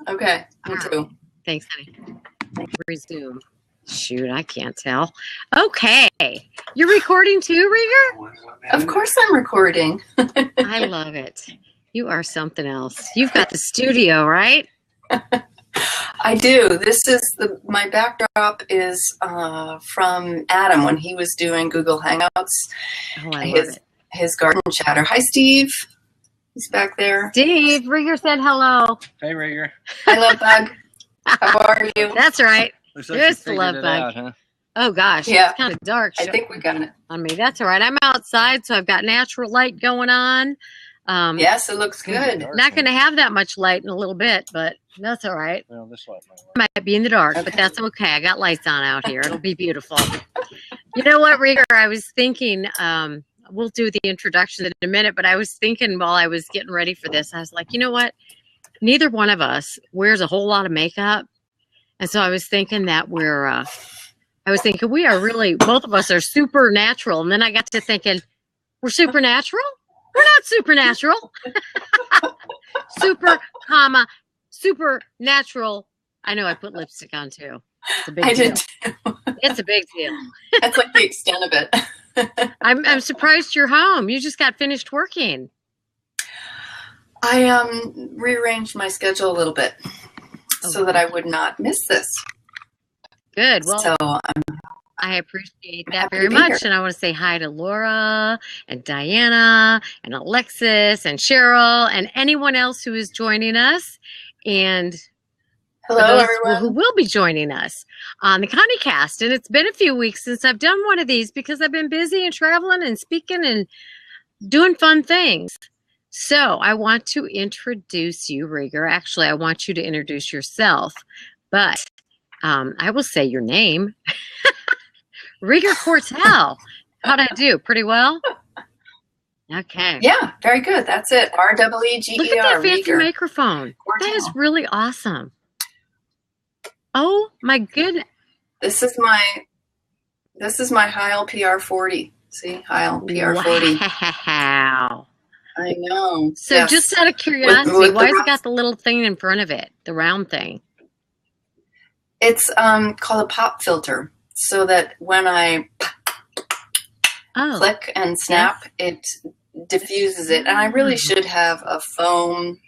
Okay, me too. Thanks, honey. Resume. Shoot, I can't tell. Okay. You're recording too, Rieger? Of course I'm recording. I love it. You are something else. You've got the studio, right? I do. This is my backdrop is from Adam when he was doing Google Hangouts. Oh, I love it. His garden chatter. Hi, Steve. He's back there. Steve, Rieger said hello. Hey, Rieger. Hi, Love Bug. How are you? That's right. Looks like Just you Love figured it Bug. out, huh? Oh, gosh. Yeah. It's kind of dark. I think we got it. On me. That's all right. I'm outside, so I've got natural light going on. Yes, it looks good. Not going to have that much light in a little bit, but that's all right. Well, this light might work. Might be in the dark, but that's okay. I got lights on out here. It'll be beautiful. You know what, Rieger? I was thinking, we'll do the introduction in a minute, but I was thinking while I was getting ready for this, I was like, you know what? Neither one of us wears a whole lot of makeup. And so I was thinking that we are really, both of us are supernatural. And then I got to thinking, we're supernatural? We're not supernatural. Supernatural. I know I put lipstick on too. It's a big deal. Did too. It's a big deal. That's like the extent of it. I'm surprised you're home. You just got finished working. I rearranged my schedule a little bit so that I would not miss this. Good. Well, So I appreciate that happy very to be much. here. And I want to say hi to Laura and Diana and Alexis and Cheryl and anyone else who is joining us. And for hello, those everyone. who will be joining us on the ConnieCast. And it's been a few weeks since I've done one of these because I've been busy and traveling and speaking and doing fun things. So I want to introduce you, Rieger. Actually, I want you to introduce yourself, but I will say your name. ReegerCortell. How'd I do? Pretty well? Okay. Yeah, very good. That's it. R-E-E-G-E-R. Look at that fancy Rieger. microphone. That is really awesome. Oh my goodness. This is my Heil PR40. See, Heil PR40. Wow. I know. So Yes. just out of curiosity, With the why has it rough- got the little thing in front of it? The round thing. It's called a pop filter, so that when I Oh. click and snap, it diffuses it. And I really should have a foam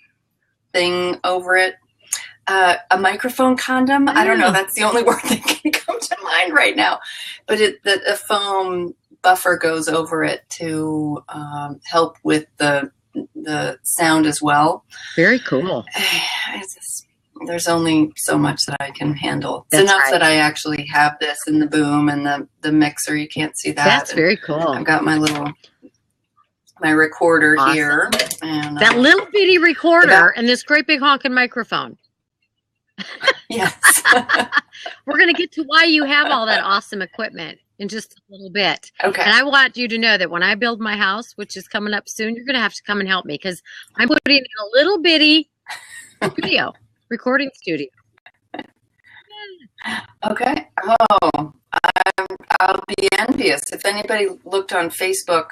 thing over it. A microphone condom. I don't know. That's the only word that can come to mind right now. But a foam buffer goes over it to help with the sound as well. Very cool. There's only so much that I can handle. It's That's enough right. that I actually have this in the boom and the mixer. You can't see that. That's And very cool. I've got my recorder Awesome. here. And That little bitty recorder about- and this great big honking microphone. yes. We're going to get to why you have all that awesome equipment in just a little bit. Okay. And I want you to know that when I build my house, which is coming up soon, you're going to have to come and help me because I'm putting in a little bitty studio, recording studio. Okay. Oh, I'll be envious. If anybody looked on Facebook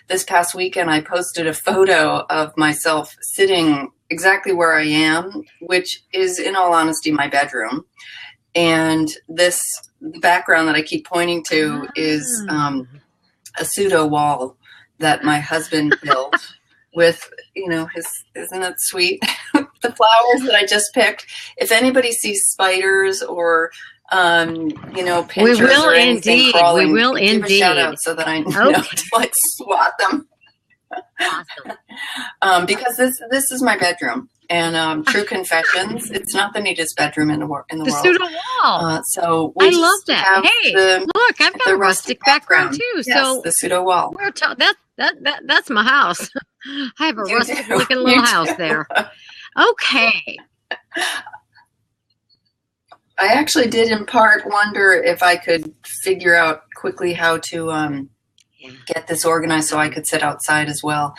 this past weekend, I posted a photo of myself sitting exactly where I am, which is, in all honesty, my bedroom. And the background that I keep pointing to is a pseudo wall that my husband built with, isn't it sweet? The flowers that I just picked. If anybody sees spiders or, pinchers We will or anything indeed. crawling, We will give indeed. a shout out so that I know to swat them. Awesome. Because this is my bedroom, and true confessions, it's not the neatest bedroom in the world. The pseudo wall. So I love that. Hey, look, I've got the a rustic background too. Yes, So the pseudo wall. that's my house. I have a You rustic do. looking You little do. house there. Okay. I actually did in part wonder if I could figure out quickly how to get this organized so I could sit outside as well.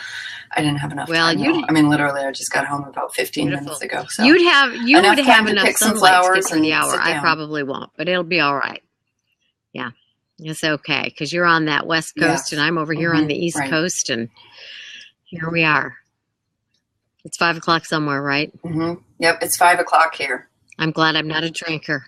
I didn't have enough time. I mean, literally, I just got home about 15 minutes ago. So you would have time to enough pick some sunlight to flowers get through the and hour. sit I down. probably won't, but it'll be all right. Yeah, it's okay because you're on that West Coast and I'm over here on the East Coast, and here we are. It's 5 o'clock somewhere, right? Mm-hmm. Yep, it's 5 o'clock here. I'm glad I'm not a drinker.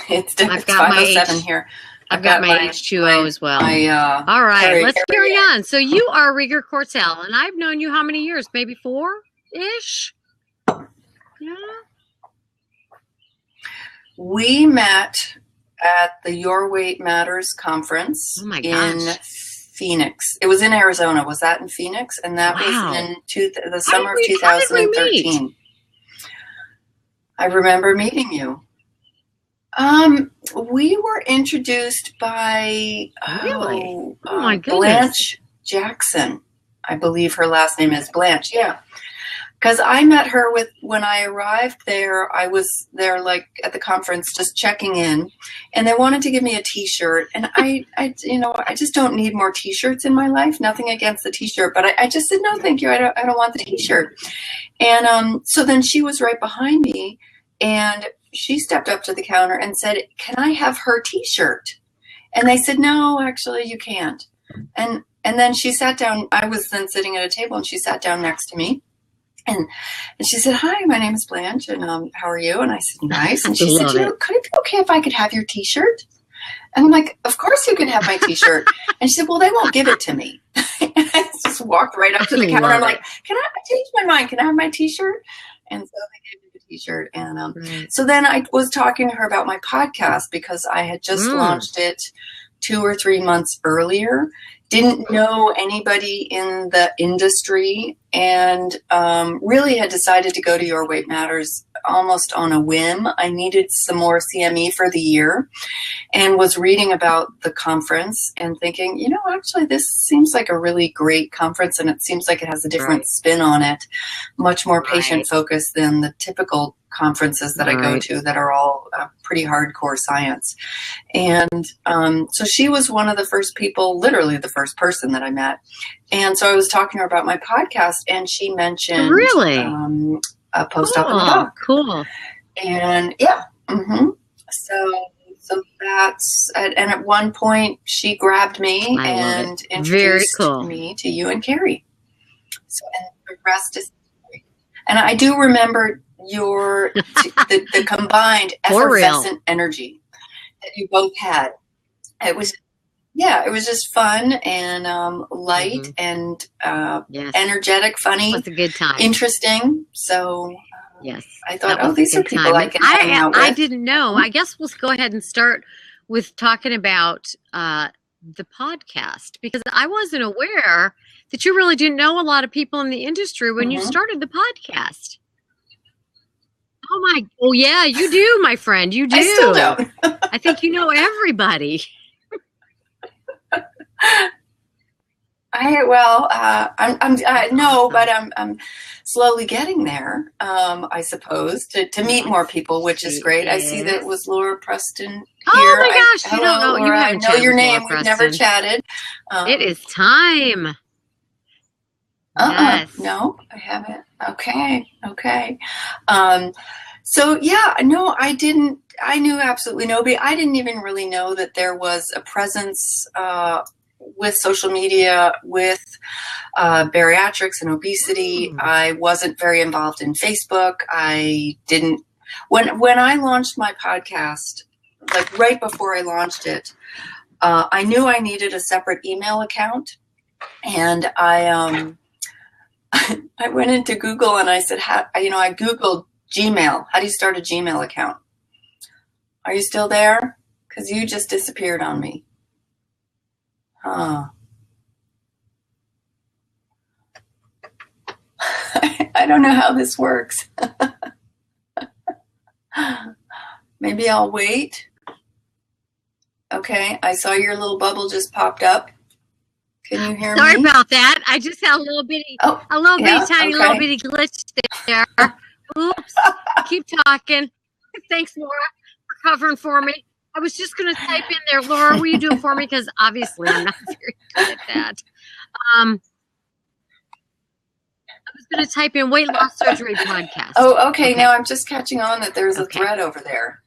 It's 5:07 here. I've got my H2O as well. All right, let's carry on. So you are ReegerCortell, and I've known you how many years? Maybe 4-ish? Yeah. We met at the Your Weight Matters conference in Phoenix. It was in Arizona. Was that in Phoenix? And that was in the summer of 2013. I remember meeting you. We were introduced by Blanche Jackson. I believe her last name is Blanche. Yeah. Because I met her when I arrived there. I was there like at the conference just checking in, and they wanted to give me a T-shirt. And I just don't need more T-shirts in my life. Nothing against the T-shirt, but I just said no, thank you. I don't want the T-shirt. And so then she was right behind me, and she stepped up to the counter and said, "Can I have her T-shirt?" And they said, "No, actually, you can't." And then she sat down. I was then sitting at a table, and she sat down next to me. And she said, "Hi, my name is Blanche, and how are you?" And I said, "Nice." And she said, "Could it be okay if I could have your T-shirt?" And I'm like, "Of course you can have my T-shirt." And she said, "Well, they won't give it to me." And I just walked right up to the counter. I'm like, I changed my mind. Can I have my T-shirt? And so they gave me the T-shirt. And so then I was talking to her about my podcast because I had just launched it 2 or 3 months earlier. Didn't know anybody in the industry, and really had decided to go to Your Weight Matters almost on a whim. I needed some more CME for the year, and was reading about the conference and thinking, actually this seems like a really great conference, and it seems like it has a different spin on it, much more patient focused than the typical conferences that I go to that are all pretty hardcore science. And so she was one of the first people, literally the first person that I met. And so I was talking to her about my podcast, and she mentioned a postdoc in the doc. Cool. And so that's, and at one point she grabbed me and introduced me to you and Carrie. So, and the rest is, and I do remember the combined effervescent energy that you both had. It was just fun and light and energetic, funny. It was a good time. Interesting. So I thought, these are people I can hang out with. I didn't know. I guess we'll go ahead and start with talking about the podcast, because I wasn't aware that you really didn't know a lot of people in the industry when you started the podcast. Oh yeah, you do, my friend. You do. I still don't. I think you know everybody. I'm slowly getting there. I suppose to meet more people, which is great. I see that it was Laura Preston here. Oh my gosh, you don't know. Laura, You haven't I know your name. We've never chatted. It is time. Yes. No, I haven't. Okay. So no, I didn't. I knew absolutely nobody. I didn't even really know that there was a presence with social media, with bariatrics and obesity. I wasn't very involved in Facebook. I didn't. When I launched my podcast, like right before I launched it, I knew I needed a separate email account, and I went into Google and I said, I Googled Gmail. How do you start a Gmail account? Are you still there? Because you just disappeared on me. I don't know how this works. Maybe I'll wait. Okay, I saw your little bubble just popped up. Can you hear me? Sorry about that. I just had a little bitty little bitty glitch there. Oops. Keep talking. Thanks, Laura, for covering for me. I was just going to type in there, Laura, will you do it for me? Because obviously I'm not very good at that. I was going to type in weight loss surgery podcast. Oh, okay. Now I'm just catching on that there's a thread over there.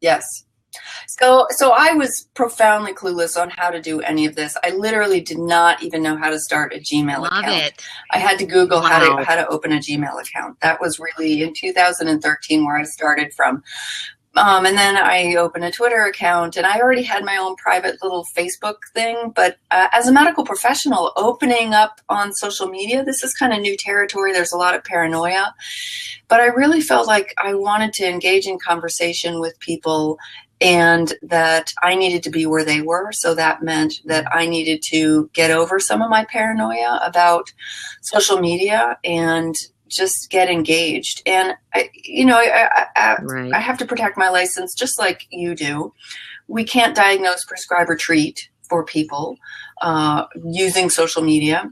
Yes. So I was profoundly clueless on how to do any of this. I literally did not even know how to start a Gmail Love account. it. I had to Google Wow. how to open a Gmail account. That was really in 2013 where I started from. And then I opened a Twitter account, and I already had my own private little Facebook thing. But as a medical professional, opening up on social media, this is kind of new territory. There's a lot of paranoia. But I really felt like I wanted to engage in conversation with people, and that I needed to be where they were. So that meant that I needed to get over some of my paranoia about social media and just get engaged. And Right. I have to protect my license just like you do. We can't diagnose, prescribe, or treat for people using social media.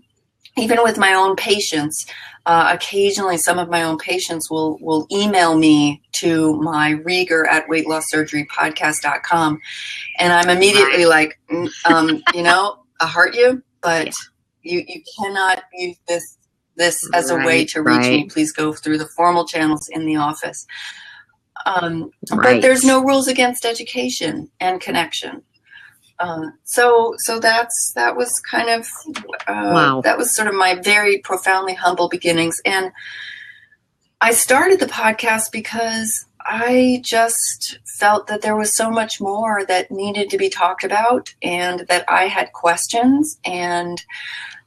Even with my own patients, occasionally some of my own patients will email me to my Rieger at weightlosssurgerypodcast.com, and I'm immediately like, I heart you, but you cannot use this as a way to reach me. Please go through the formal channels in the office. But there's no rules against education and connection. So that was kind of that was sort of my very profoundly humble beginnings. And I started the podcast because I just felt that there was so much more that needed to be talked about, and that I had questions. And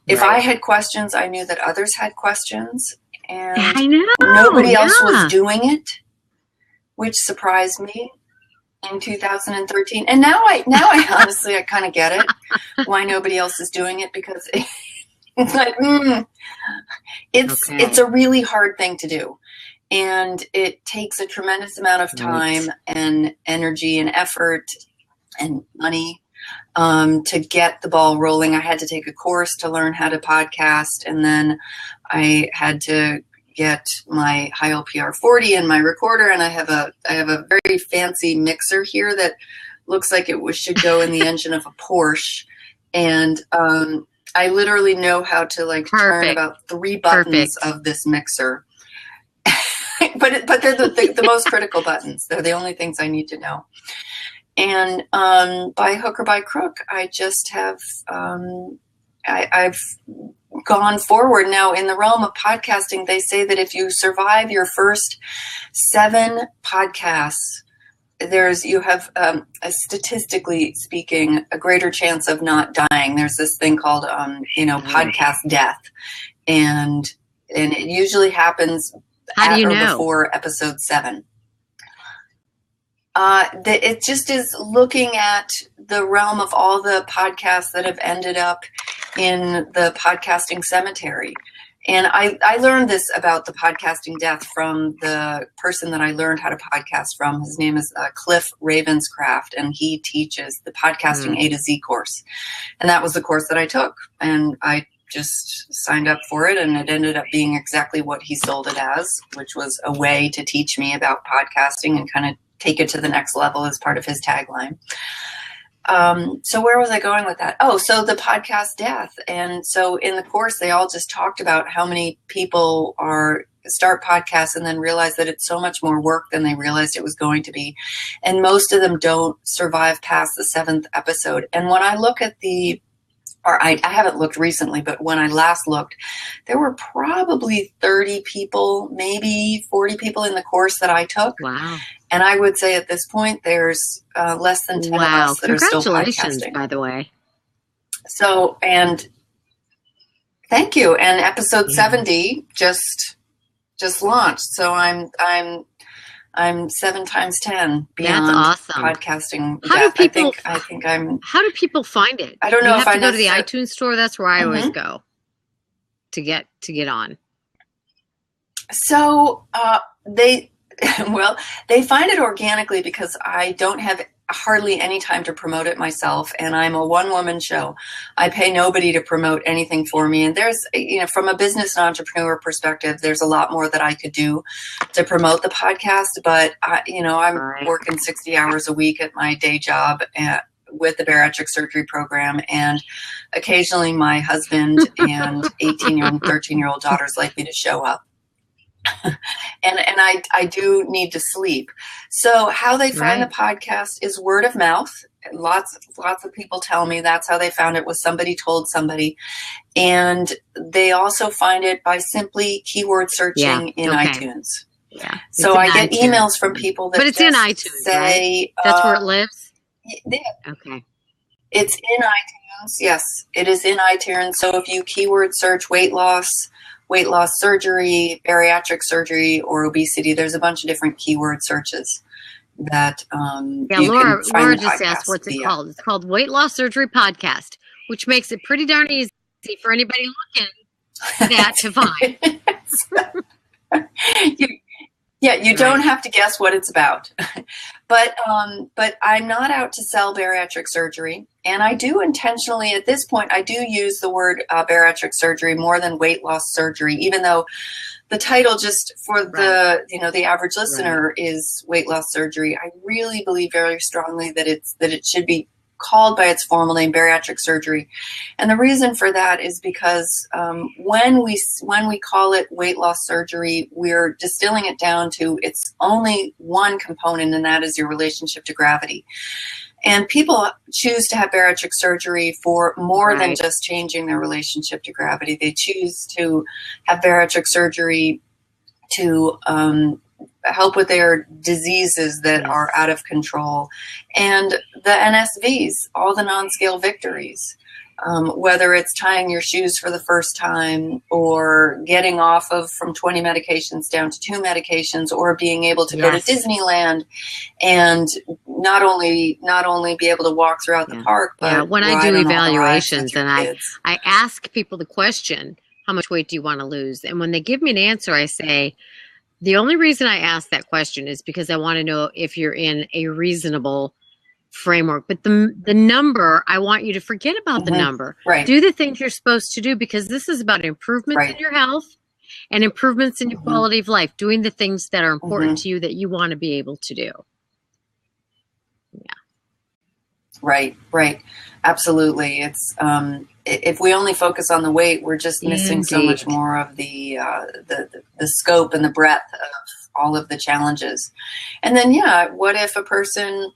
if I had questions, I knew that others had questions, and I know. Nobody else was doing it, which surprised me in 2013. And now I honestly, I kind of get it why nobody else is doing it, because it's like, it's a really hard thing to do. And it takes a tremendous amount of time and energy and effort and money to get the ball rolling. I had to take a course to learn how to podcast, and then I had to get my high LPR 40 and my recorder, and I have a very fancy mixer here that looks like it should go in the engine of a Porsche, and I literally know how to turn about 3 buttons of this mixer. but they're the most critical buttons. They're the only things I need to know. And by hook or by crook, I just have I've gone forward. Now, in the realm of podcasting, they say that if you survive your first 7 podcasts, you have statistically speaking a greater chance of not dying. There's this thing called podcast death, and it usually happens at or before episode 7. It just is looking at the realm of all the podcasts that have ended up in the podcasting cemetery. And I learned this about the podcasting death from the person that I learned how to podcast from. His name is Cliff Ravenscraft, and he teaches the podcasting A to Z course. And that was the course that I took. And I just signed up for it, and it ended up being exactly what he sold it as, which was a way to teach me about podcasting and kind of take it to the next level as part of his tagline. So where was I going with that? Oh, so the podcast death. And so in the course, they all just talked about how many people start podcasts and then realize that it's so much more work than they realized it was going to be. And most of them don't survive past the 7th episode. And when I look at I haven't looked recently, but when I last looked, there were probably 30 people, maybe 40 people in the course that I took. Wow. And I would say at this point, there's less than 10 of us that are still podcasting. Congratulations, by the way. So, and thank you. And episode 70 just launched. So I'm 7 times 10 beyond awesome. Podcasting. How do people? I think I'm. How do people find it? I don't know you if have I to go to the iTunes store. That's where I always go to get on. So they find it organically because I don't have hardly any time to promote it myself, and I'm a one-woman show. I pay nobody to promote anything for me, and there's, from a business and entrepreneur perspective, there's a lot more that I could do to promote the podcast, but I'm working 60 hours a week at my day job with the bariatric surgery program, and occasionally my husband and 18-year and 13-year-old daughters like me to show up. and I do need to sleep. So how they find Right. the podcast is word of mouth. Lots of people tell me that's how they found it, was somebody told somebody. And they also find it by simply keyword Yeah. searching in Okay. iTunes. Yeah. So It's I in get iTunes. emails from people that But it's just in iTunes, say, right? That's where it lives? Okay. It's in iTunes. Yes, it is in iTunes. So if you keyword search weight loss surgery, bariatric surgery, or obesity, there's a bunch of different keyword searches that Yeah, you can find Laura the just podcast asked what's it via. called. It's called Weight Loss Surgery Podcast, which makes it pretty darn easy for anybody looking for that to find. You don't have to guess what it's about. But I'm not out to sell bariatric surgery. And I do intentionally, at this point, I do use the word bariatric surgery more than weight loss surgery, even though the title just for the average listener is weight loss surgery. I really believe very strongly that it should be called by its formal name, bariatric surgery. And the reason for that is because when we call it weight loss surgery, we're distilling it down to its only one component, and that is your relationship to gravity. And people choose to have bariatric surgery for more than just changing their relationship to gravity. They choose to have bariatric surgery to help with their diseases that are out of control. And the NSVs, all the non-scale victories, whether it's tying your shoes for the first time or getting off from 20 medications down to 2 medications, or being able to go to Disneyland and not only be able to walk throughout the park, but when I do evaluations and I ask people the question, how much weight do you want to lose? And when they give me an answer, I say, the only reason I ask that question is because I want to know if you're in a reasonable framework. But the number, I want you to forget about the number. Do the things you're supposed to do, because this is about improvements in your health and improvements in your quality of life, doing the things that are important to you that you want to be able to do. Right. Absolutely. It's if we only focus on the weight, we're just missing so much more of the scope and the breadth of all of the challenges. And then, what if a person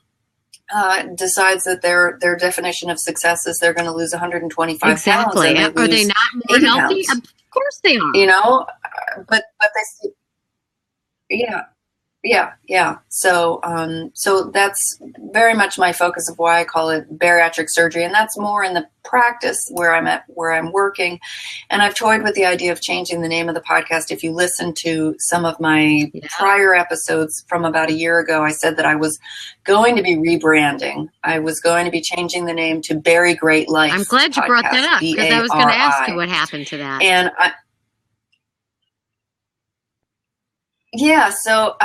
decides that their definition of success is they're going to lose 125 pounds? Exactly. Are they not more healthy? Of course they are. But they, yeah. So that's very much my focus of why I call it bariatric surgery, and that's more in the practice where I'm working. And I've toyed with the idea of changing the name of the podcast. If you listen to some of my prior episodes from about a year ago, I said that I was going to be rebranding. I was going to be changing the name to Bari Great Life. I'm glad you brought that up, because I was going to ask you what happened to that. And so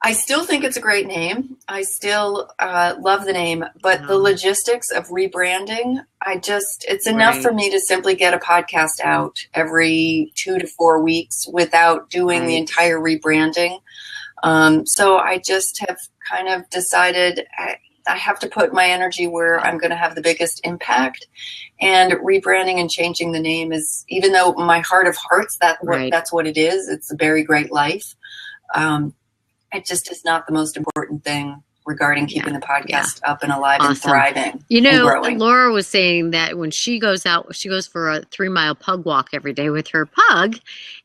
I still think it's a great name. I still love the name, but the logistics of rebranding, it's enough for me to simply get a podcast out every 2 to 4 weeks without doing the entire rebranding. So I just have kind of decided I have to put my energy where I'm going to have the biggest impact. And rebranding and changing the name is, even though my heart of hearts, that's what it is. It's the Bari Great Life. It just is not the most important thing regarding keeping the podcast up and alive and thriving. And growing. Laura was saying that when she goes out, she goes for a 3-mile pug walk every day with her pug,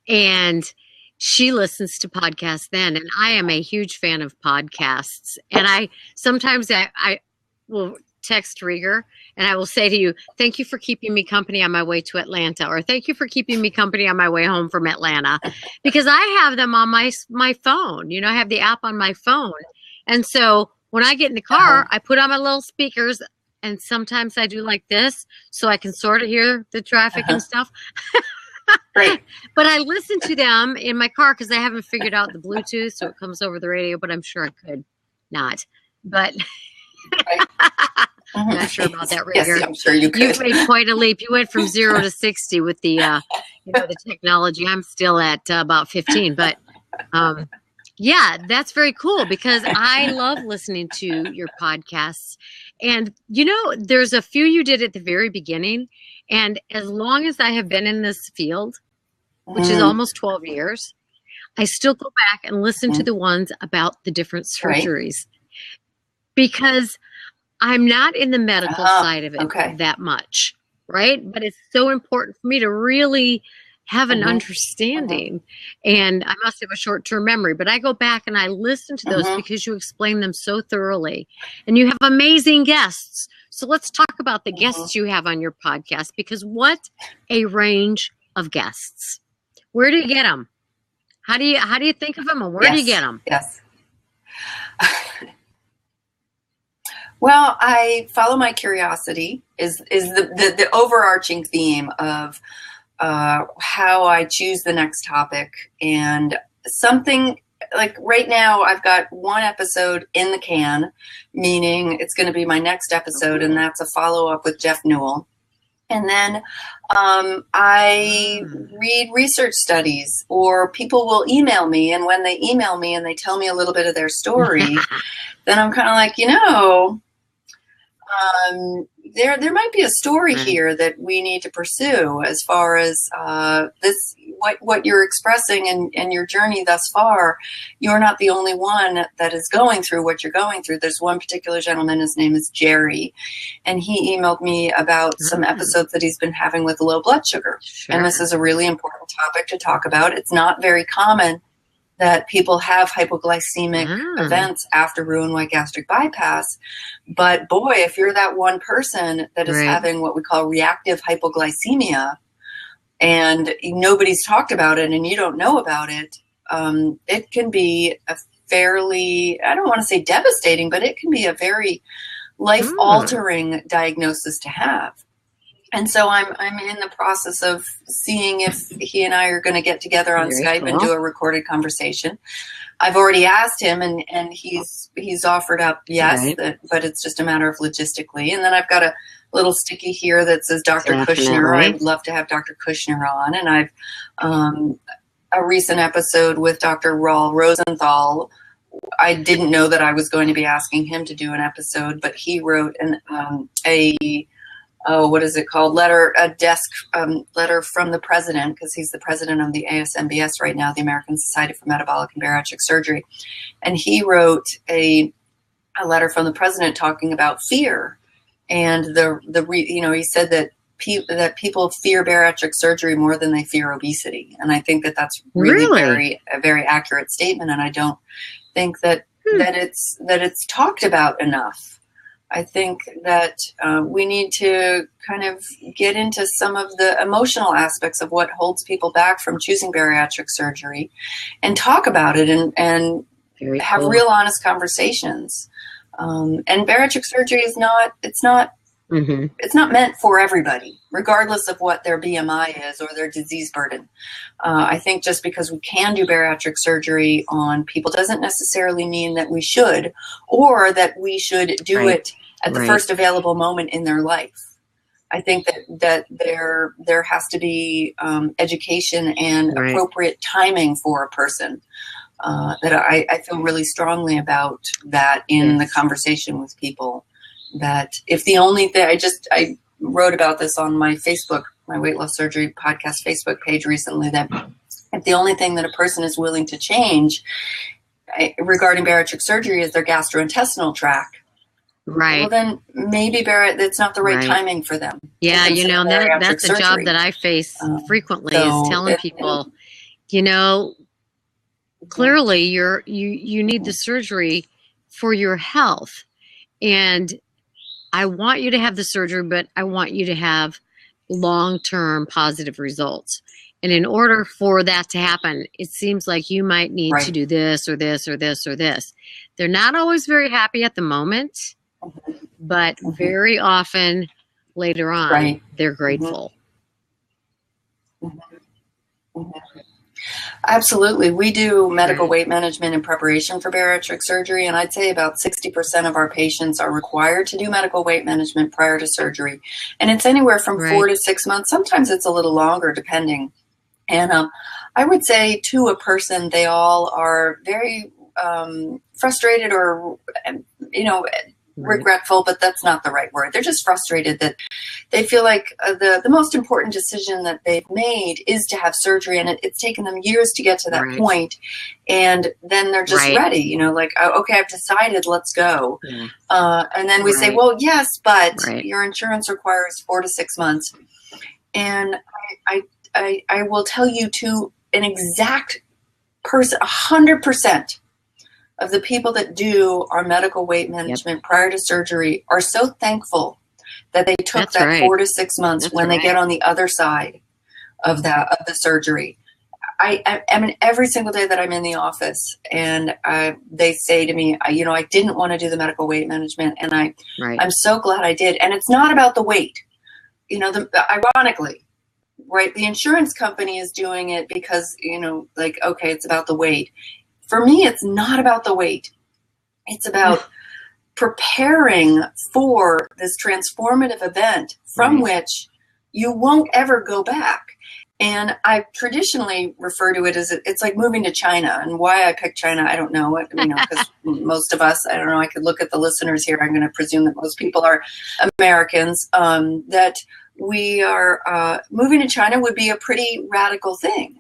and she listens to podcasts then. And I am a huge fan of podcasts. And sometimes I will text Rieger and I will say to you, thank you for keeping me company on my way to Atlanta, or thank you for keeping me company on my way home from Atlanta, because I have them on my phone. I have the app on my phone. And so when I get in the car, I put on my little speakers, and sometimes I do like this so I can sort of hear the traffic and stuff. Right. But I listen to them in my car because I haven't figured out the Bluetooth, so it comes over the radio, but I'm sure I could not. But I'm not sure about that, Rieger. Yes, I'm sure you could. You've made quite a leap. You went from 0 to 60 with the the technology. I'm still at about 15, but that's very cool, because I love listening to your podcasts. And there's a few you did at the very beginning, and as long as I have been in this field, which is almost 12 years, I still go back and listen to the ones about the different surgeries because I'm not in the medical side of it that much, right? But it's so important for me to really have an understanding. And I must have a short-term memory, but I go back and I listen to those because you explain them so thoroughly. And you have amazing guests. So let's talk about the guests you have on your podcast, because what a range of guests. Where do you get them? How do you think of them, and where do you get them? Yes. Well, I follow my curiosity is the overarching theme of how I choose the next topic. And something like right now, I've got one episode in the can, meaning it's going to be my next episode, and that's a follow-up with Jeff Newell. And then I read research studies, or people will email me. And when they email me and they tell me a little bit of their story, then I'm kind of like, there might be a story here that we need to pursue as far as what you're expressing and your journey thus far. You're not the only one that is going through what you're going through. There's one particular gentleman, his name is Jerry, and he emailed me about some episodes that he's been having with low blood sugar. Sure. And this is a really important topic to talk about. It's not very common that people have hypoglycemic events after Roux-en-Y gastric bypass. But boy, if you're that one person that is having what we call reactive hypoglycemia, and nobody's talked about it and you don't know about it, it can be a fairly, I don't want to say devastating, but it can be a very life-altering diagnosis to have. And so I'm in the process of seeing if he and I are going to get together on Skype and do a recorded conversation. I've already asked him, and he's offered up yes, but it's just a matter of logistically. And then I've got a little sticky here that says Dr. Kushner. I'd love to have Dr. Kushner on. And I've a recent episode with Dr. Raul Rosenthal. I didn't know that I was going to be asking him to do an episode, but he wrote what is it called? Letter from the president, because he's the president of the ASMBS right now, the American Society for Metabolic and Bariatric Surgery. And he wrote a letter from the president talking about fear. And he said that people fear bariatric surgery more than they fear obesity. And I think that that's really a very accurate statement. And I don't think that it's talked about enough. I think that we need to kind of get into some of the emotional aspects of what holds people back from choosing bariatric surgery and talk about it and have real honest conversations. And bariatric surgery is it's not meant for everybody, regardless of what their BMI is or their disease burden. I think just because we can do bariatric surgery on people doesn't necessarily mean that we should, or that we should do it at the first available moment in their life. I think that there has to be education and appropriate timing for a person. That I feel really strongly about that in the conversation with people. That if the only thing, I wrote about this on my Facebook, my Weight Loss Surgery Podcast Facebook page recently, that if the only thing that a person is willing to change regarding bariatric surgery is their gastrointestinal tract, well, then maybe that's not the right timing for them. Yeah, that's a job that I face frequently, is telling people, clearly you need the surgery for your health. And I want you to have the surgery, but I want you to have long-term positive results. And in order for that to happen, it seems like you might need to do this or this or this or this. They're not always very happy at the moment, but very often later on, they're grateful. Absolutely. We do medical weight management in preparation for bariatric surgery, and I'd say about 60% of our patients are required to do medical weight management prior to surgery. And it's anywhere from 4 to 6 months. Sometimes it's a little longer, depending. And I would say to a person, they all are very frustrated or, regretful, but that's not the right word. They're just frustrated that they feel like the most important decision that they've made is to have surgery, and it's taken them years to get to that point, and then they're just ready, you know, like, oh, okay, I've decided, let's go. And then we say, well, yes, but your insurance requires 4 to 6 months. And I will tell you to an exact person, 100% of the people that do our medical weight management prior to surgery are so thankful that they took that 4 to 6 months when they get on the other side of the surgery. I mean, every single day that I'm in the office, and they say to me, you know, I didn't want to do the medical weight management, and I'm so glad I did. And it's not about the weight, you know. Ironically, the insurance company is doing it because, you know, like, okay, it's about the weight. For me, it's not about the weight. It's about preparing for this transformative event from which you won't ever go back. And I traditionally refer to it as it's like moving to China. And why I picked China, I don't know. You know, because most of us, I don't know, I could look at the listeners here. I'm going to presume that most people are Americans, that we are moving to China would be a pretty radical thing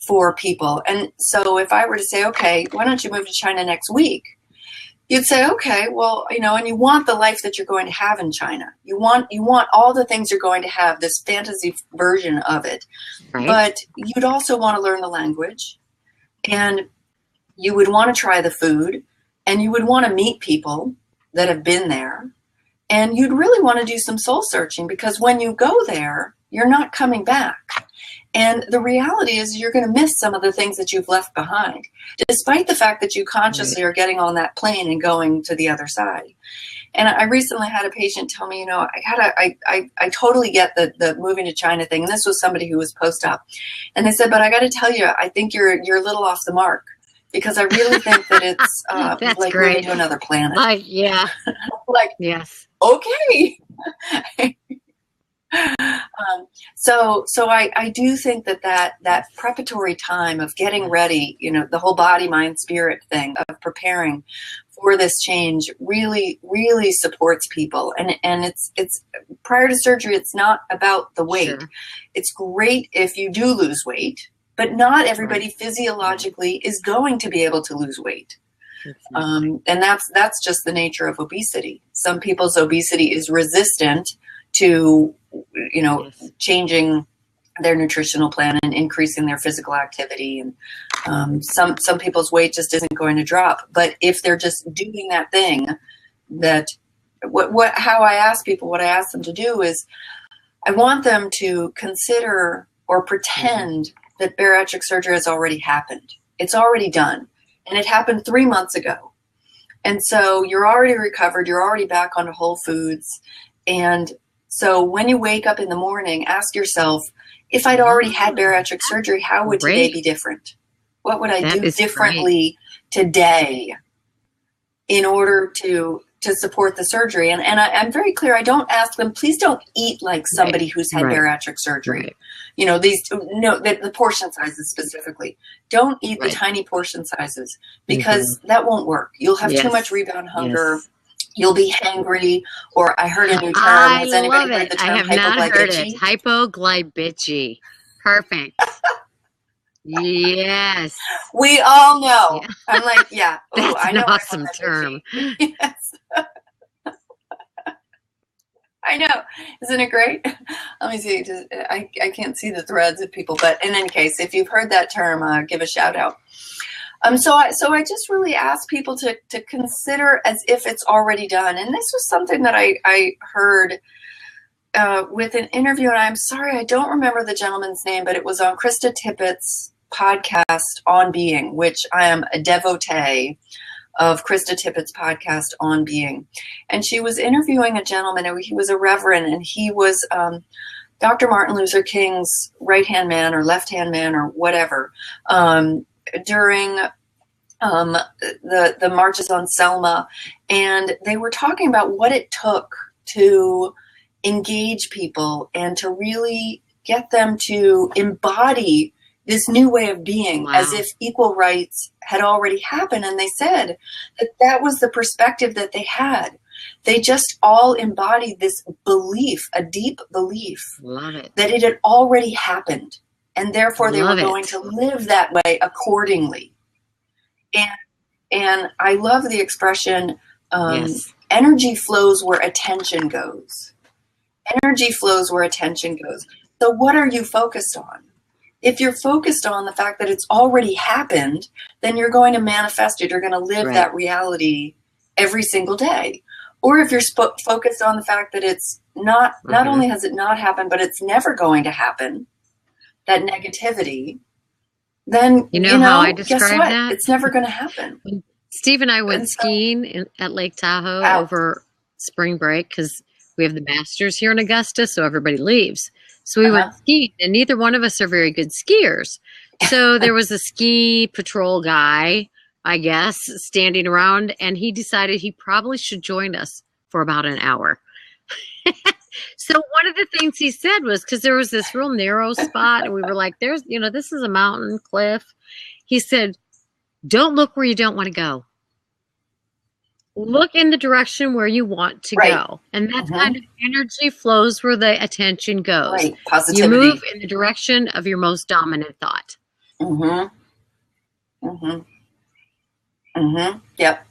for people. And so if I were to say, okay, why don't you move to China next week? You'd say, okay, well, you know, and you want the life that you're going to have in China. You want all the things you're going to have, this fantasy version of it. But you'd also want to learn the language, and you would want to try the food, and you would want to meet people that have been there. And you'd really want to do some soul searching, because when you go there, you're not coming back. And the reality is you're going to miss some of the things that you've left behind, despite the fact that you consciously are getting on that plane and going to the other side. And I recently had a patient tell me, you know, I totally get the moving to China thing. And this was somebody who was post-op. And they said, but I got to tell you, I think you're a little off the mark, because I really think that it's like moving to another planet. Like, yes. Okay. So I do think that preparatory time of getting ready, you know, the whole body, mind, spirit thing of preparing for this change really, really supports people. And it's prior to surgery, it's not about the weight. It's great if you do lose weight, but not everybody physiologically is going to be able to lose weight. And that's just the nature of obesity. Some people's obesity is resistant to, you know, changing their nutritional plan and increasing their physical activity. And some people's weight just isn't going to drop. But if they're just doing that thing, that how I ask people, what I ask them to do is, I want them to consider or pretend that bariatric surgery has already happened. It's already done. And it happened 3 months ago. And so you're already recovered. You're already back onto whole foods. And so when you wake up in the morning, ask yourself, if I'd already had bariatric surgery, how would today be different? What would I do differently today in order to support the surgery? And I'm very clear. I don't ask them, please don't eat like somebody who's had bariatric surgery. You know, the portion sizes specifically. Don't eat the tiny portion sizes, because that won't work. You'll have too much rebound hunger. You'll be hangry, or I heard a new term. Has anybody heard the term? I have not heard it. Hypoglycemia. Perfect. Yes. We all know. Yeah. I'm like, yeah. Ooh, that's I know an awesome term. Yes. I know. Isn't it great? Let me see. I can't see the threads of people, but in any case, if you've heard that term, give a shout out. So I just really ask people to consider as if it's already done. And this was something that I heard with an interview, and I'm sorry, I don't remember the gentleman's name, but it was on Krista Tippett's podcast On Being, which I am a devotee of Krista Tippett's podcast On Being. And she was interviewing a gentleman, and he was a reverend, and he was Dr. Martin Luther King's right-hand man or left-hand man or whatever, during the marches on Selma. And they were talking about what it took to engage people and to really get them to embody this new way of being, as if equal rights had already happened. And they said that was the perspective that they had. They just all embodied this belief, a deep belief, Love it. that it had already happened. And therefore they were Love going it. to live that way accordingly. And I love the expression, Yes. energy flows where attention goes. Energy flows where attention goes. So what are you focused on? If you're focused on the fact that it's already happened, then you're going to manifest it. You're going to live Right. that reality every single day. Or if you're focused on the fact that it's not only has it not happened, but it's never going to happen, that negativity, then, You know how I guess describe what? that? It's never going to happen. Steve and I went And so- skiing at Lake Tahoe Wow. over spring break because we have the Masters here in Augusta, so everybody leaves. So we went skiing, and neither one of us are very good skiers. So there was a ski patrol guy, I guess, standing around, and he decided he probably should join us for about an hour. So one of the things he said was, because there was this real narrow spot, and we were like, there's, this is a mountain cliff. He said, don't look where you don't want to go. Look in the direction where you want to Right. go. And that's kind of energy flows where the attention goes. Right. Positivity. You move in the direction of your most dominant thought. Yep.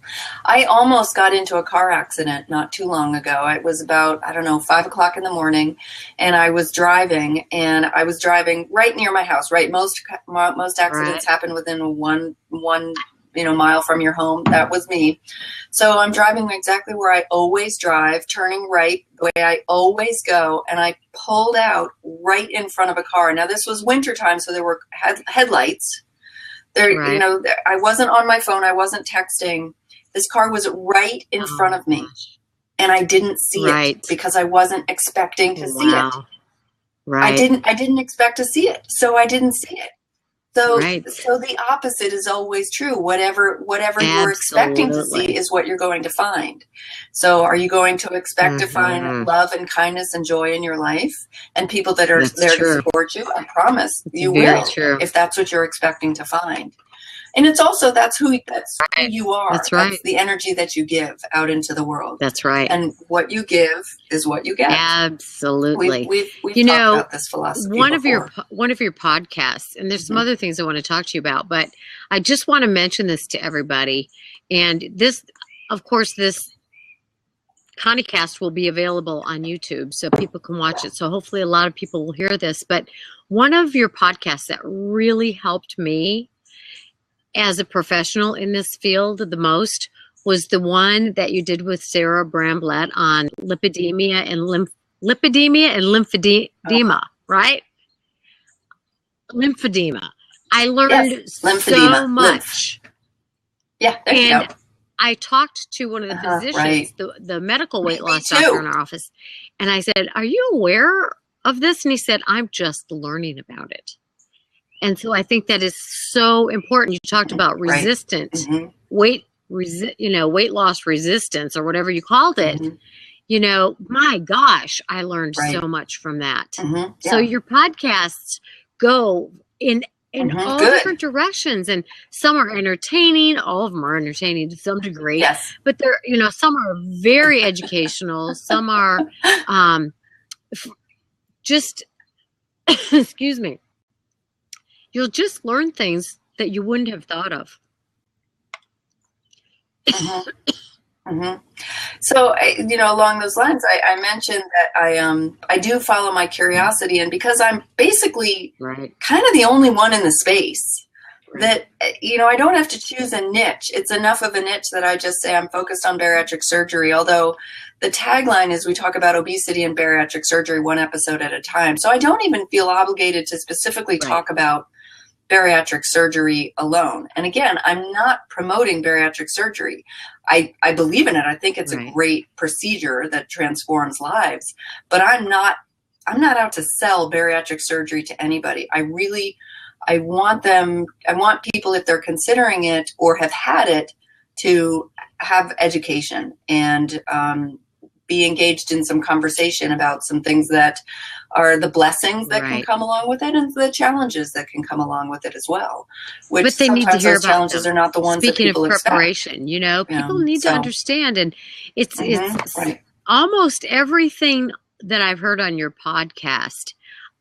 I almost got into a car accident not too long ago. It was about, 5 o'clock in the morning, and I was driving right near my house, right? Most accidents happen within one mile from your home. That was me. So I'm driving exactly where I always drive, turning right the way I always go, and I pulled out right in front of a car. Now this was wintertime, so there were headlights. Right. I wasn't on my phone. I wasn't texting. This car was right in front of me, and I didn't see it because I wasn't expecting to see it. Right. I didn't expect to see it, so I didn't see it. So the opposite is always true. Whatever you're expecting to see is what you're going to find. So are you going to expect to find love and kindness and joy in your life and people that are there to support you? I promise you will, if that's what you're expecting to find. And it's also, that's who you are. That's right. That's the energy that you give out into the world. That's right. And what you give is what you get. Absolutely. We've talked about this philosophy one before. One of your podcasts, and there's some other things I want to talk to you about, but I just want to mention this to everybody. And this, of course, this ConnieCast will be available on YouTube so people can watch it. So hopefully a lot of people will hear this. But one of your podcasts that really helped me as a professional in this field the most was the one that you did with Sarah Bramblett on lipidemia and lymphedema, right? Lymphedema. I learned so much. Yeah, there you go. I talked to one of the physicians, the medical weight loss doctor in our office, and I said, "Are you aware of this?" And he said, "I'm just learning about it." And so I think that is so important. You talked about resistant weight loss resistance or whatever you called it. My gosh, I learned so much from that. So your podcasts go in all different directions, and some are entertaining. All of them are entertaining to some degree. Yes. But they're, some are very educational. Some are just, excuse me. You'll just learn things that you wouldn't have thought of. So, along those lines, I mentioned that I do follow my curiosity, and because I'm basically kind of the only one in the space that, I don't have to choose a niche. It's enough of a niche that I just say I'm focused on bariatric surgery, although the tagline is we talk about obesity and bariatric surgery one episode at a time. So I don't even feel obligated to specifically talk about bariatric surgery alone. And again, I'm not promoting bariatric surgery. I believe in it. I think it's a great procedure that transforms lives, but I'm not out to sell bariatric surgery to anybody. I want people, if they're considering it or have had it, to have education and be engaged in some conversation about some things that are the blessings that can Right. come along with it and the challenges that can come along with it as well. Which But they need to sometimes hear those about challenges them. are not the ones that Speaking of people expect. preparation, you know, people need to So, understand, and it's right. almost everything that I've heard on your podcast,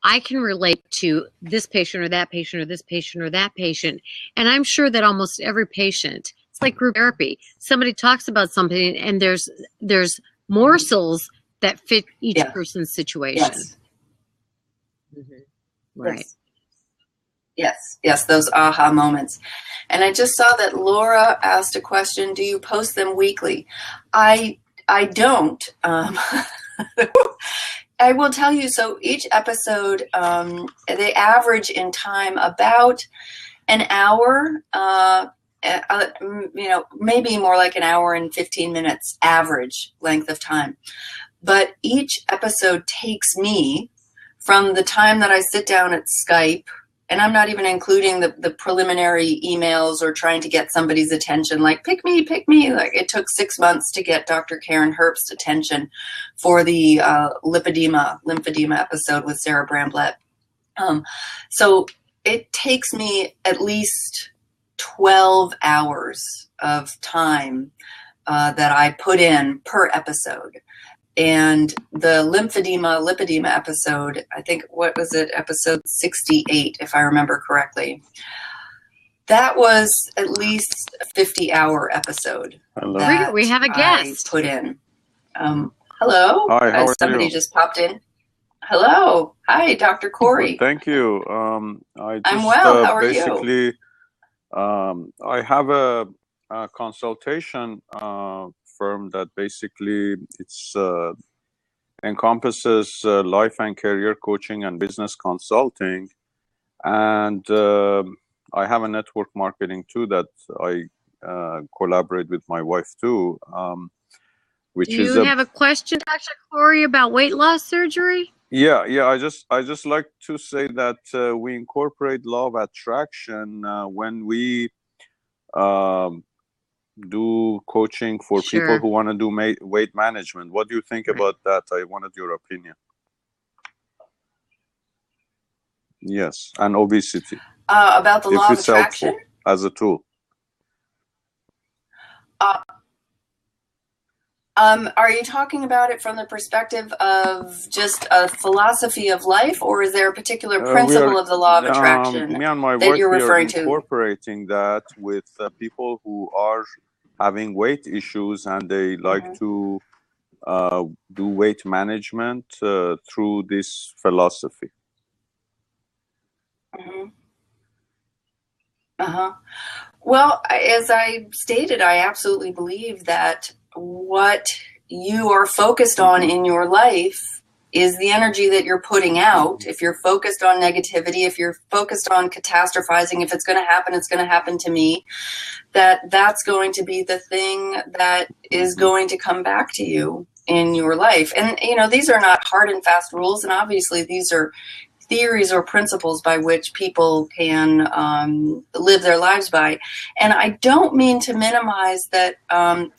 I can relate to this patient or that patient or this patient or that patient. And I'm sure that almost every patient, it's like group therapy. Somebody talks about something and there's morsels that fit each Yeah. person's situation. Yes. Right. Yes. Yes, yes, those aha moments. And I just saw that Laura asked a question, do you post them weekly? I don't. I will tell you, so each episode, they average in time about an hour, you know, maybe more like an hour and 15 minutes average length of time. But each episode takes me from the time that I sit down at Skype, and I'm not even including the preliminary emails or trying to get somebody's attention, like, pick me, pick me. Like, it took 6 months to get Dr. Karen Herbst's attention for the lymphedema episode with Sarah Bramblett. So it takes me at least 12 hours of time that I put in per episode. And the lipedema episode, I think, what was it, episode 68, if I remember correctly. That was at least a 50-hour episode. That we have a guest. I put in. Hello. Hi, how are somebody you? just popped in. Hello. Hi, Dr. Corey. Thank you. I'm well. How are basically, I have a consultation firm that basically encompasses life and career coaching and business consulting, and I have a network marketing too that I collaborate with my wife too. Do you have a question, Dr. Corey, about weight loss surgery? Yeah. I just like to say that we incorporate law of attraction when we do coaching for people who want to do weight management. What do you think about that? I wanted your opinion. Yes, and obesity. About the law of attraction? Helpful as a tool. Are you talking about it from the perspective of just a philosophy of life, or is there a particular principle of the law of attraction me and my that wife, you're referring to? Incorporating that with people who are having weight issues and they like to do weight management through this philosophy. Well, as I stated, I absolutely believe that what you are focused on in your life is the energy that you're putting out. If you're focused on negativity, if you're focused on catastrophizing, if it's going to happen, it's going to happen to me, that's going to be the thing that is going to come back to you in your life. And, you know, these are not hard and fast rules. And obviously these are theories or principles by which people can live their lives by. And I don't mean to minimize that,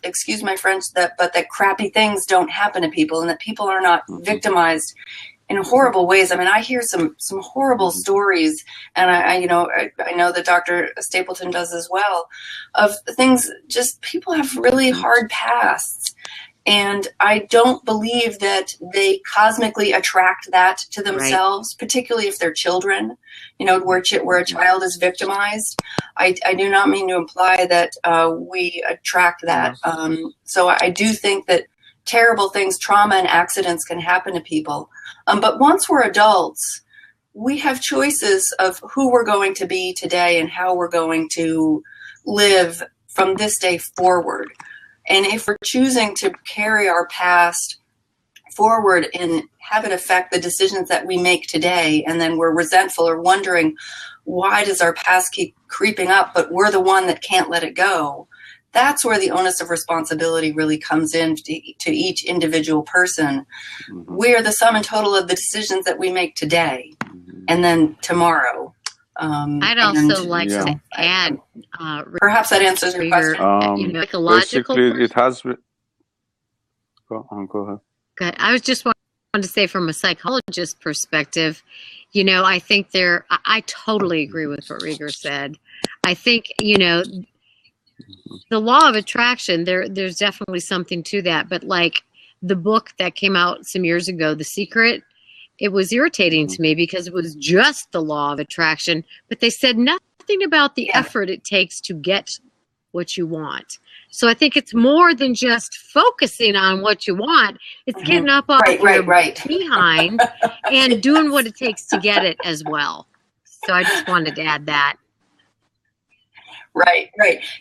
excuse my French, but that crappy things don't happen to people and that people are not victimized in horrible ways. I mean, I hear some horrible stories, and I know that Dr. Stapleton does as well, of things, just people have really hard pasts. And I don't believe that they cosmically attract that to themselves, particularly if they're children, you know, where a child is victimized. I do not mean to imply that we attract that. So I do think that terrible things, trauma and accidents can happen to people. But once we're adults, we have choices of who we're going to be today and how we're going to live from this day forward. And if we're choosing to carry our past forward and have it affect the decisions that we make today, and then we're resentful or wondering, why does our past keep creeping up, but we're the one that can't let it go, that's where the onus of responsibility really comes in to each individual person. We are the sum and total of the decisions that we make today and then tomorrow. I'd also like to add, perhaps that answers your question. Psychological. Basically, it has. Go ahead. Okay. I was just wanted to say from a psychologist perspective, you know, I think I totally agree with what Rieger said. I think, you know, the law of attraction, there's definitely something to that. But like the book that came out some years ago, The Secret, it was irritating to me because it was just the law of attraction, but they said nothing about the effort it takes to get what you want. So I think it's more than just focusing on what you want. It's getting up off your behind and doing what it takes to get it as well. So I just wanted to add that. Right.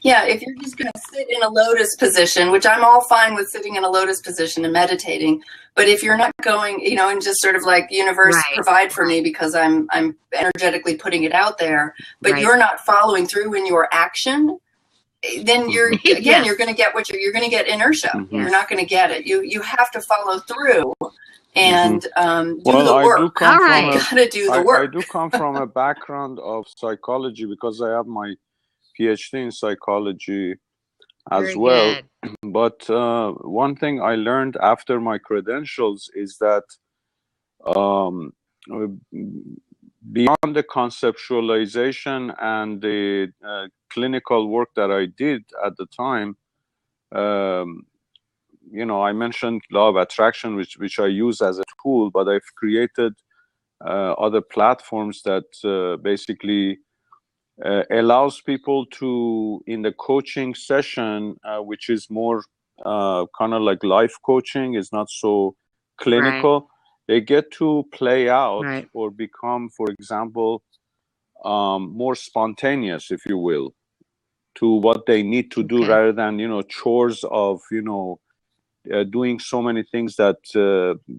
Yeah, if you're just going to sit in a lotus position, which I'm all fine with sitting in a lotus position and meditating, but if you're not going, you know, and just sort of like universe provide for me because I'm energetically putting it out there, but you're not following through in your action, then you're again you're going to get you're going to get inertia. You're not going to get it. You have to follow through and do the work. All right, you got to do the work. I do come from a background of psychology because I have my PhD in psychology as well. But one thing I learned after my credentials is that beyond the conceptualization and the clinical work that I did at the time, you know, I mentioned law of attraction, which I use as a tool, but I've created other platforms that basically allows people to, in the coaching session, which is more kind of like life coaching, is not so clinical. They get to play out or become, for example, more spontaneous, if you will, to what they need to do rather than, you know, chores of, you know, doing so many things that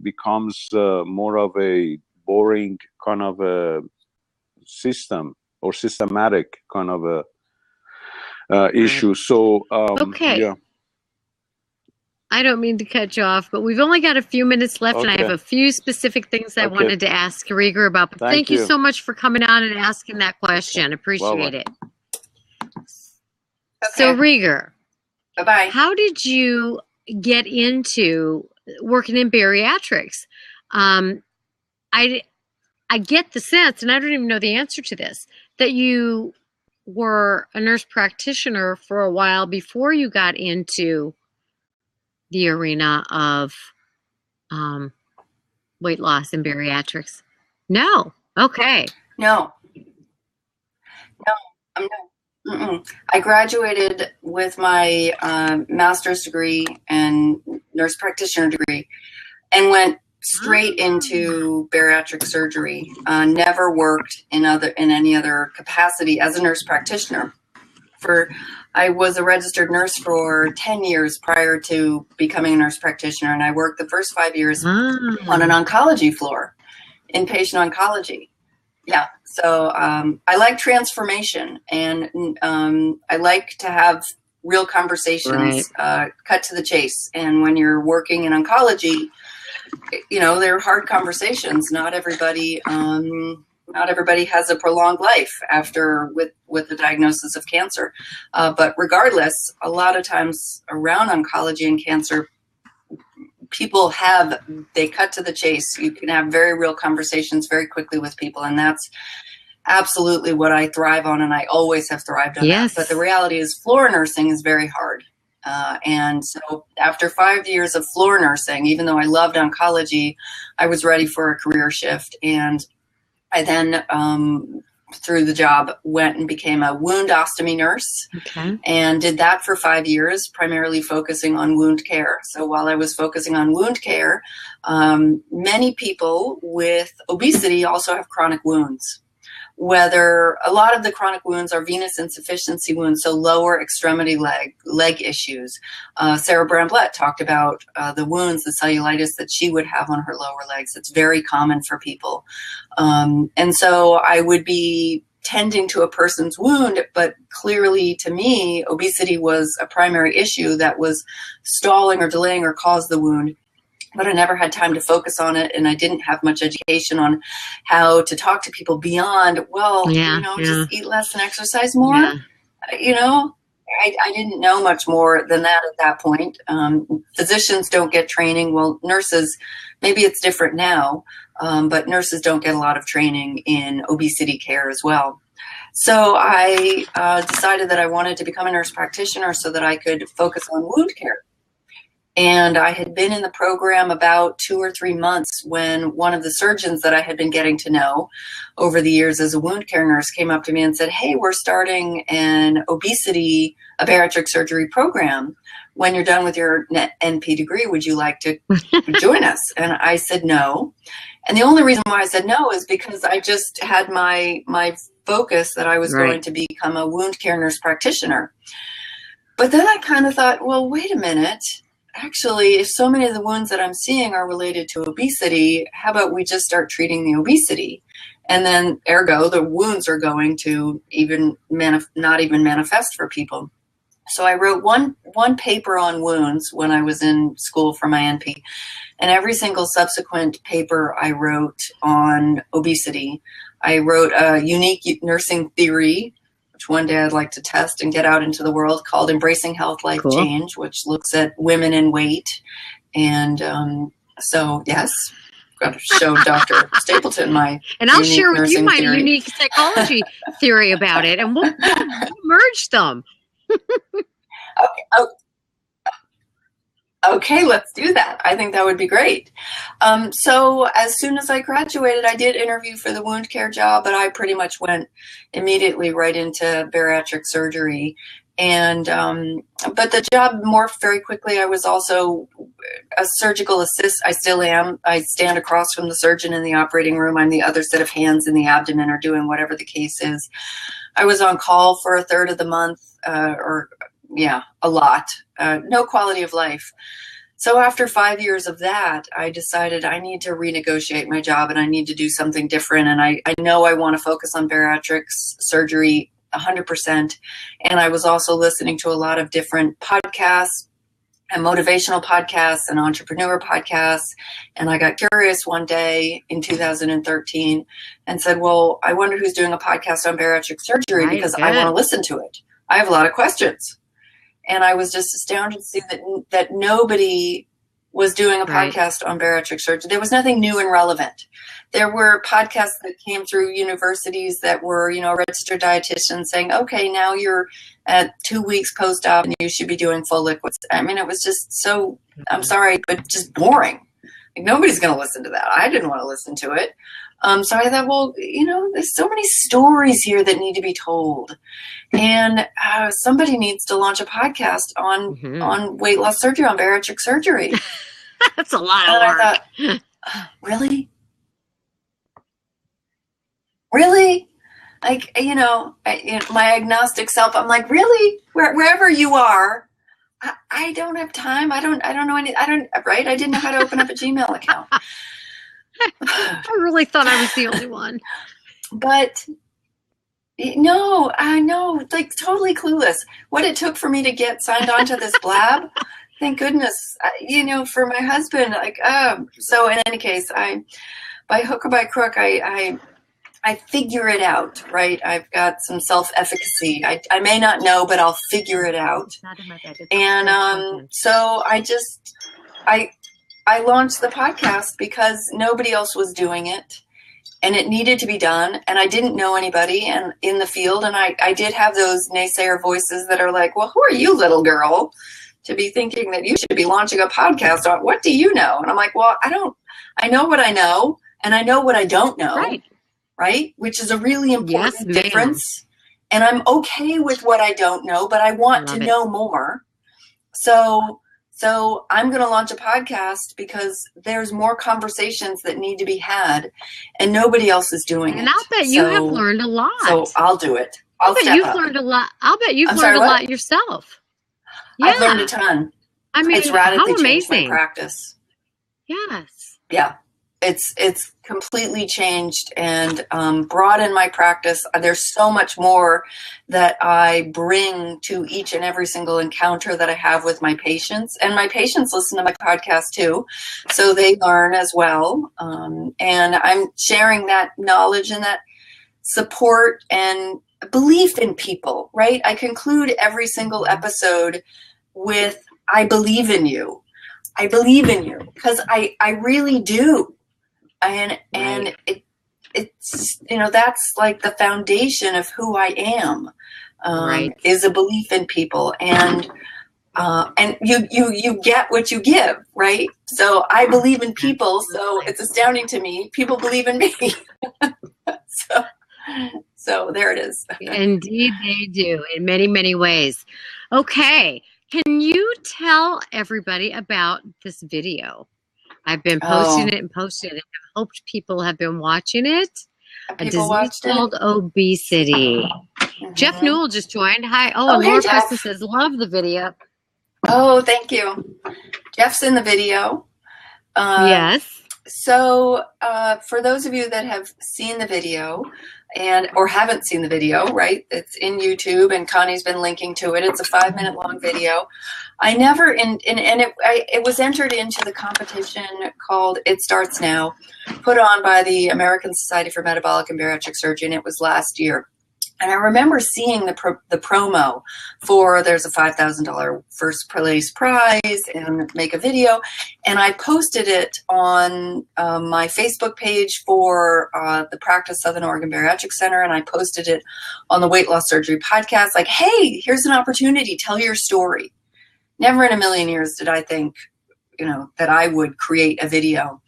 becomes more of a boring kind of a system or systematic kind of a issue. So yeah. I don't mean to cut you off, but we've only got a few minutes left, and I have a few specific things I wanted to ask Rieger about. But thank you so much for coming on and asking that question. Appreciate it. So Rieger, bye-bye. How did you get into working in bariatrics? I get the sense, and I don't even know the answer to this, that you were a nurse practitioner for a while before you got into the arena of weight loss and bariatrics. No. Okay. No. I graduated with my master's degree and nurse practitioner degree and went straight into bariatric surgery. Never worked in any other capacity as a nurse practitioner. I was a registered nurse for 10 years prior to becoming a nurse practitioner, and I worked the first 5 years on an oncology floor, inpatient oncology. Yeah, so I like transformation, and I like to have real conversations, cut to the chase. And when you're working in oncology, you know, they're hard conversations. Not everybody has a prolonged life with the diagnosis of cancer. But regardless, a lot of times around oncology and cancer, they cut to the chase. You can have very real conversations very quickly with people. And that's absolutely what I thrive on. And I always have thrived on that. But the reality is floor nursing is very hard. And so after 5 years of floor nursing, even though I loved oncology, I was ready for a career shift. And I then, through the job, went and became a wound ostomy nurse and did that for 5 years, primarily focusing on wound care. So while I was focusing on wound care, many people with obesity also have chronic wounds. Whether a lot of the chronic wounds are venous insufficiency wounds, so lower extremity leg issues. Sarah Bramblett talked about the wounds, the cellulitis that she would have on her lower legs. It's very common for people. And so I would be tending to a person's wound, but clearly to me, obesity was a primary issue that was stalling or delaying or caused the wound. But I never had time to focus on it, and I didn't have much education on how to talk to people beyond, just eat less and exercise more. You know, I didn't know much more than that at that point. Physicians don't get training. Well, nurses, maybe it's different now, but nurses don't get a lot of training in obesity care as well. So I decided that I wanted to become a nurse practitioner so that I could focus on wound care. And I had been in the program about 2 or 3 months when one of the surgeons that I had been getting to know over the years as a wound care nurse came up to me and said, "Hey, we're starting a bariatric surgery program. When you're done with your NP degree, would you like to join us?" And I said no. And the only reason why I said no is because I just had my focus that I was going to become a wound care nurse practitioner. But then I kind of thought, well, wait a minute. Actually, if so many of the wounds that I'm seeing are related to obesity, how about we just start treating the obesity? And then, ergo, the wounds are going to not even manifest for people. So I wrote one paper on wounds when I was in school for my NP. And every single subsequent paper I wrote on obesity. I wrote a unique nursing theory, which one day I'd like to test and get out into the world, called Embracing Health Life Change, which looks at women in weight. And so, yes, I'm going to show Dr. Stapleton my and I'll share with you my theory. Unique psychology theory about it, and we'll merge them. Okay, let's do that. I think that would be great. So as soon as I graduated, I did interview for the wound care job, but I pretty much went immediately right into bariatric surgery. And but the job morphed very quickly. I was also a surgical assist. I still am. I stand across from the surgeon in the operating room. I'm the other set of hands in the abdomen or doing whatever the case is. I was on call for a third of the month, a lot. No quality of life. So after 5 years of that, I decided I need to renegotiate my job and I need to do something different. And I know I want to focus on bariatrics surgery 100%. And I was also listening to a lot of different podcasts and motivational podcasts and entrepreneur podcasts. And I got curious one day in 2013 and said, well, I wonder who's doing a podcast on bariatric surgery because I want to listen to it. I have a lot of questions. And I was just astounded to see that nobody was doing a podcast on bariatric surgery. There was nothing new and relevant. There were podcasts that came through universities that were, registered dietitians saying, okay, now you're at 2 weeks post-op and you should be doing full liquids. I mean, it was just so, I'm sorry, but just boring. Like, nobody's going to listen to that. I didn't want to listen to it. So I thought, well, there's so many stories here that need to be told. And somebody needs to launch a podcast on weight loss surgery, on bariatric surgery. That's a lot of work. I thought, really? Really? Like, my agnostic self, I'm like, really? Wherever you are, I don't have time. I don't know I didn't know how to open up a Gmail account. I really thought I was the only one. But no, I know, like totally clueless. What it took for me to get signed on to this blab, thank goodness, for my husband, so in any case, by hook or by crook, I figure it out, right? I've got some self-efficacy. I may not know, but I'll figure it out. And so I launched the podcast because nobody else was doing it and it needed to be done. And I didn't know anybody in the field. And I did have those naysayer voices that are like, well, who are you, little girl, to be thinking that you should be launching a podcast on what do you know? And I'm like, well, I know what I know and I know what I don't know. Right? Which is a really important difference. And I'm okay with what I don't know, but I want to know more. So I'm going to launch a podcast because there's more conversations that need to be had and nobody else is doing it. And I'll bet you have learned a lot. So I'll do it. I'll bet you've learned a lot. I'll bet you've learned a lot yourself. Yeah. I've learned a ton. I mean, it's radically how amazing. Changed my practice. Yes. Yeah. It's completely changed and broadened my practice. There's so much more that I bring to each and every single encounter that I have with my patients. And my patients listen to my podcast too, so they learn as well. And I'm sharing that knowledge and that support and belief in people, right? I conclude every single episode with, I believe in you. I believe in you, because I really do. And it's, you know, that's like the foundation of who I am, is a belief in people. And you get what you give, right? So I believe in people, so it's astounding to me. People believe in me. So there it is. Indeed, they do in many, many ways. Okay. Can you tell everybody about this video? I've been posting it and posting it. I hoped people have been watching it. A disease called obesity. Jeff Newell just joined. Hi. Oh, and Laura Preston says, love the video. Oh, thank you. Jeff's in the video. Yes. So for those of you that have seen the video or haven't seen the video, right? It's in YouTube, and Connie's been linking to it. It's a 5-minute long video. I never, it was entered into the competition called It Starts Now, put on by the American Society for Metabolic and Bariatric Surgery, and it was last year. And I remember seeing the promo for there's a $5,000 first place prize and make a video. And I posted it on my Facebook page for the Practice Southern Oregon Bariatric Center. And I posted it on the Weight Loss Surgery podcast, like, hey, here's an opportunity. Tell your story. Never in a million years did I think, you know, that I would create a video.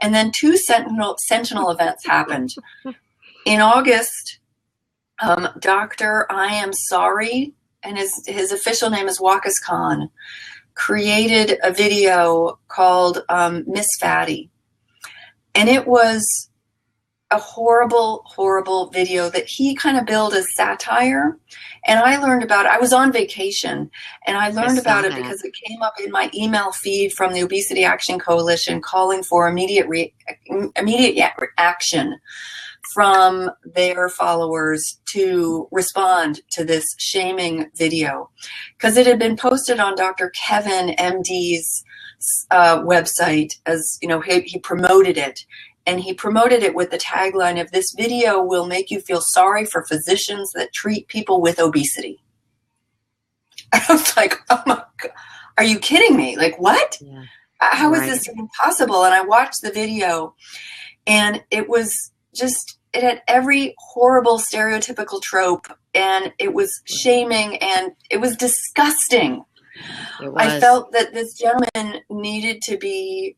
And then 2 sentinel events happened. In August, Dr. I Am Sorry, and his official name is Wakas Khan, created a video called Miss Fatty. And it was a horrible, horrible video that he kind of billed as satire. And I learned about it. I was on vacation, and I learned about it because it came up in my email feed from the Obesity Action Coalition calling for immediate action from their followers to respond to this shaming video, because it had been posted on Dr. Kevin MD's website. As you know, he promoted it, and he promoted it with the tagline of, this video will make you feel sorry for physicians that treat people with obesity. I was like, oh my God, are you kidding me? Like, what? Yeah. How is this even possible? And I watched the video, and it was just, it had every horrible stereotypical trope, and it was shaming, and it was disgusting. I felt that this gentleman needed to be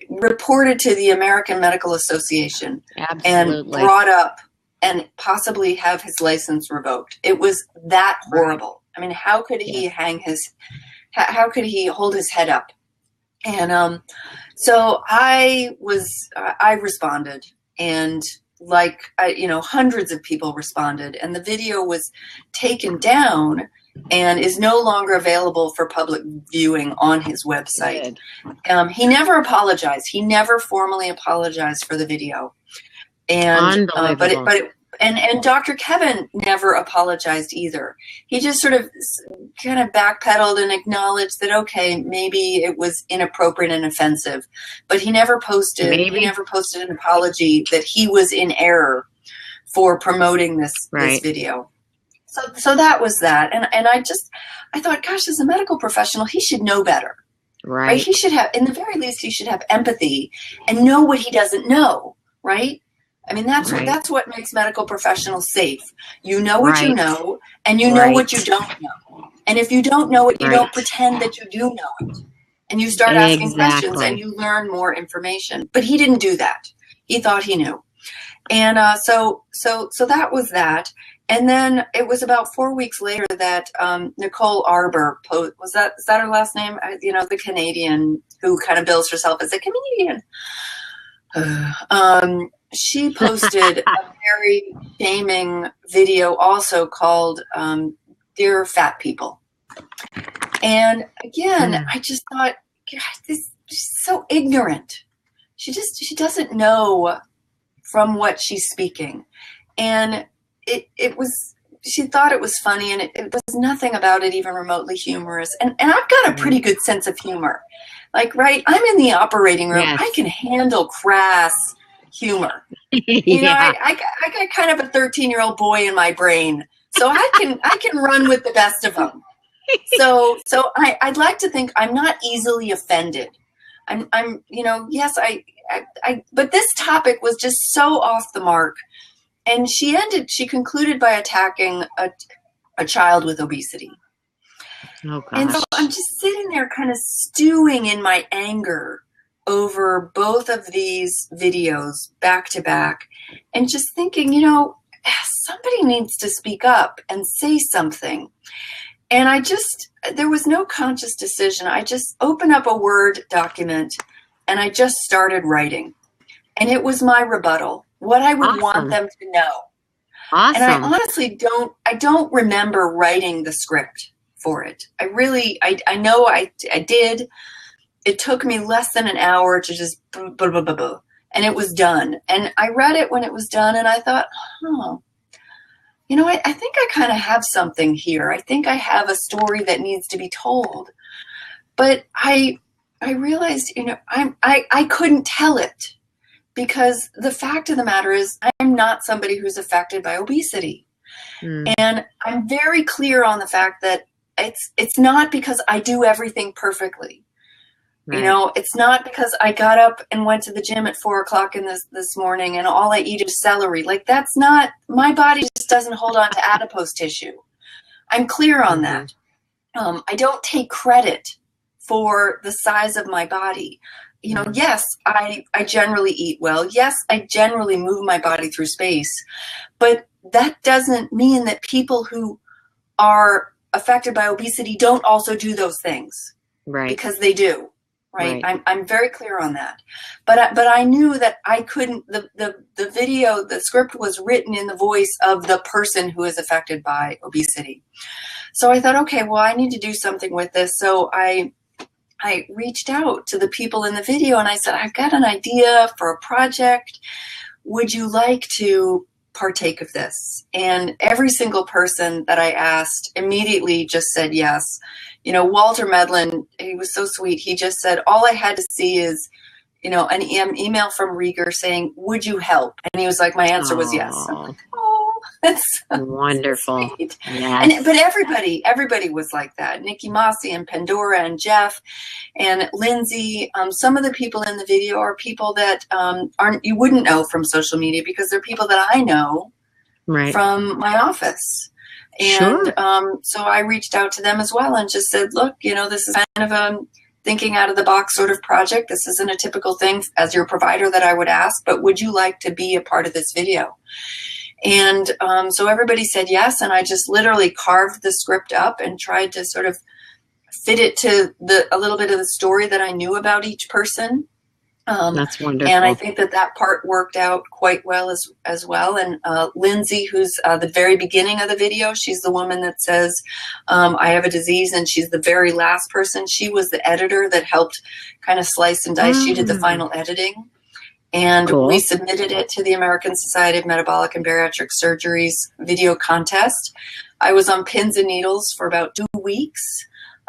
reported to the American Medical Association and brought up and possibly have his license revoked. It was that horrible. I mean, how could he how could he hold his head up? And so I responded, and hundreds of people responded, and the video was taken down and is no longer available for public viewing on his website. He never apologized. He never formally apologized for the video. And and Dr. Kevin never apologized either. He just sort of kind of backpedaled and acknowledged that, okay, maybe it was inappropriate and offensive, but he never posted an apology that he was in error for promoting this video. So that was that. And I thought, gosh, as a medical professional, he should know better. Right? He should have, in the very least, he should have empathy and know what he doesn't know, right? I mean, that's what makes medical professionals safe. You know what you know, and you know what you don't know. And if you don't know it, you don't pretend that you do know it. And you start asking questions, and you learn more information. But he didn't do that. He thought he knew. And so that was that. And then it was about 4 weeks later that Nicole Arbour is that her last name? You know, the Canadian who kind of bills herself as a comedian. She posted a very shaming video also called Dear Fat People. And again, I just thought, God, she's so ignorant. She doesn't know from what she's speaking. And she thought it was funny, and it was nothing about it even remotely humorous. And I've got a pretty good sense of humor. Like, I'm in the operating room. Yes. I can handle crass, humor. Yeah. I got kind of a 13-year-old boy in my brain, so I can run with the best of them. So I'd like to think I'm not easily offended. I'm yes, but this topic was just so off the mark. And she concluded by attacking a child with obesity. Oh, And gosh. so I'm just sitting there kind of stewing in my anger over both of these videos back to back and just thinking, somebody needs to speak up and say something. And there was no conscious decision. I just opened up a Word document and I just started writing. And it was my rebuttal, what I would want them to know. Awesome. And I honestly don't remember writing the script for it. I know I did. It took me less than an hour to just blah, blah, blah, blah, blah, and it was done. And I read it when it was done and I thought, I think I kind of have something here. I think I have a story that needs to be told. But I realized, I couldn't tell it because the fact of the matter is I'm not somebody who's affected by obesity. And I'm very clear on the fact that it's not because I do everything perfectly. Right. It's not because I got up and went to the gym at 4:00 this morning and all I eat is celery. Like that's not, my body just doesn't hold on to adipose tissue. I'm clear on that. I don't take credit for the size of my body. Yes, I generally eat well. Yes, I generally move my body through space, but that doesn't mean that people who are affected by obesity don't also do those things. Right. Because they do. Right. I'm very clear on that. But I knew that I couldn't, the video, the script was written in the voice of the person who is affected by obesity. So I thought, okay, well, I need to do something with this. So I reached out to the people in the video and I said, I've got an idea for a project. Would you like to partake of this? And every single person that I asked immediately just said yes. Walter Medlin, he was so sweet. He just said, all I had to see is, an email from Rieger saying, would you help? And he was like, my answer was yes. I'm like, oh, that's so wonderful. Sweet. Yes. But everybody was like that. Nikki Mossy and Pandora and Jeff and Lindsay. Some of the people in the video are people that you wouldn't know from social media because they're people that I know from my office. And so I reached out to them as well and just said, look, this is kind of a thinking out of the box sort of project. This isn't a typical thing as your provider that I would ask, but would you like to be a part of this video? And so everybody said yes. And I just literally carved the script up and tried to sort of fit it to a little bit of the story that I knew about each person. That's wonderful. And I think that part worked out quite well as well. And Lindsay, who's the very beginning of the video, she's the woman that says, I have a disease, and she's the very last person. She was the editor that helped kind of slice and dice. She did the final editing. And we submitted it to the American Society of Metabolic and Bariatric Surgery's video contest. I was on pins and needles for about 2 weeks,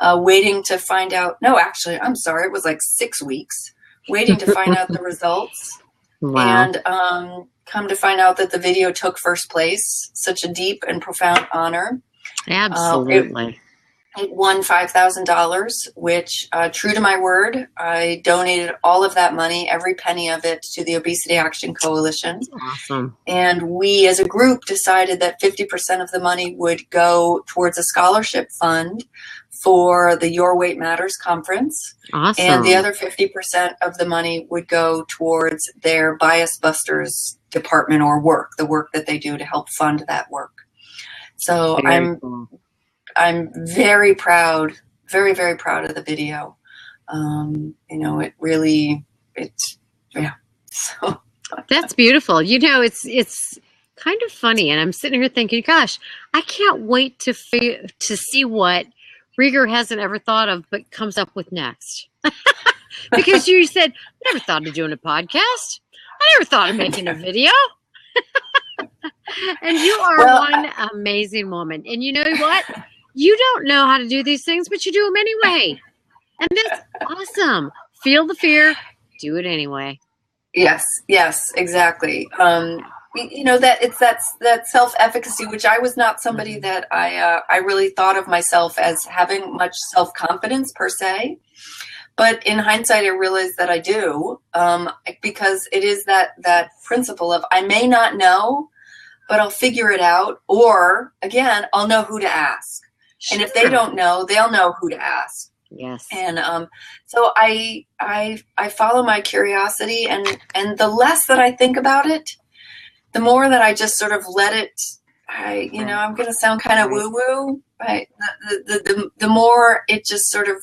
waiting to find out. No, actually, I'm sorry. It was like 6 weeks. Waiting to find out the results. Wow. And come to find out that the video took first place. Such a deep and profound honor. Absolutely. It won $5,000, which, true to my word, I donated all of that money, every penny of it, to the Obesity Action Coalition. Awesome. And we, as a group, decided that 50% of the money would go towards a scholarship fund for the Your Weight Matters conference. Awesome. And the other 50% of the money would go towards their Bias Busters department or work, the work that they do to help fund that work. So I'm very proud, very, very proud of the video. It really, So that's beautiful. It's kind of funny. And I'm sitting here thinking, gosh, I can't wait to see what Rieger hasn't ever thought of, but comes up with next. Because you said, never thought of doing a podcast. I never thought of making a video. And you are one amazing woman. And you know what? You don't know how to do these things, but you do them anyway. And that's awesome. Feel the fear. Do it anyway. Yes, yes, exactly. You know, that it's that self-efficacy, which I was not somebody that I really thought of myself as having much self-confidence per se. But in hindsight, I realized that I do, because it is that principle of I may not know, but I'll figure it out. Or again, I'll know who to ask. Sure. And if they don't know, they'll know who to ask. Yes. And so I follow my curiosity, and the less that I think about it, the more that I just sort of let it. You know, I'm going to sound kind of woo woo, right? The more it just sort of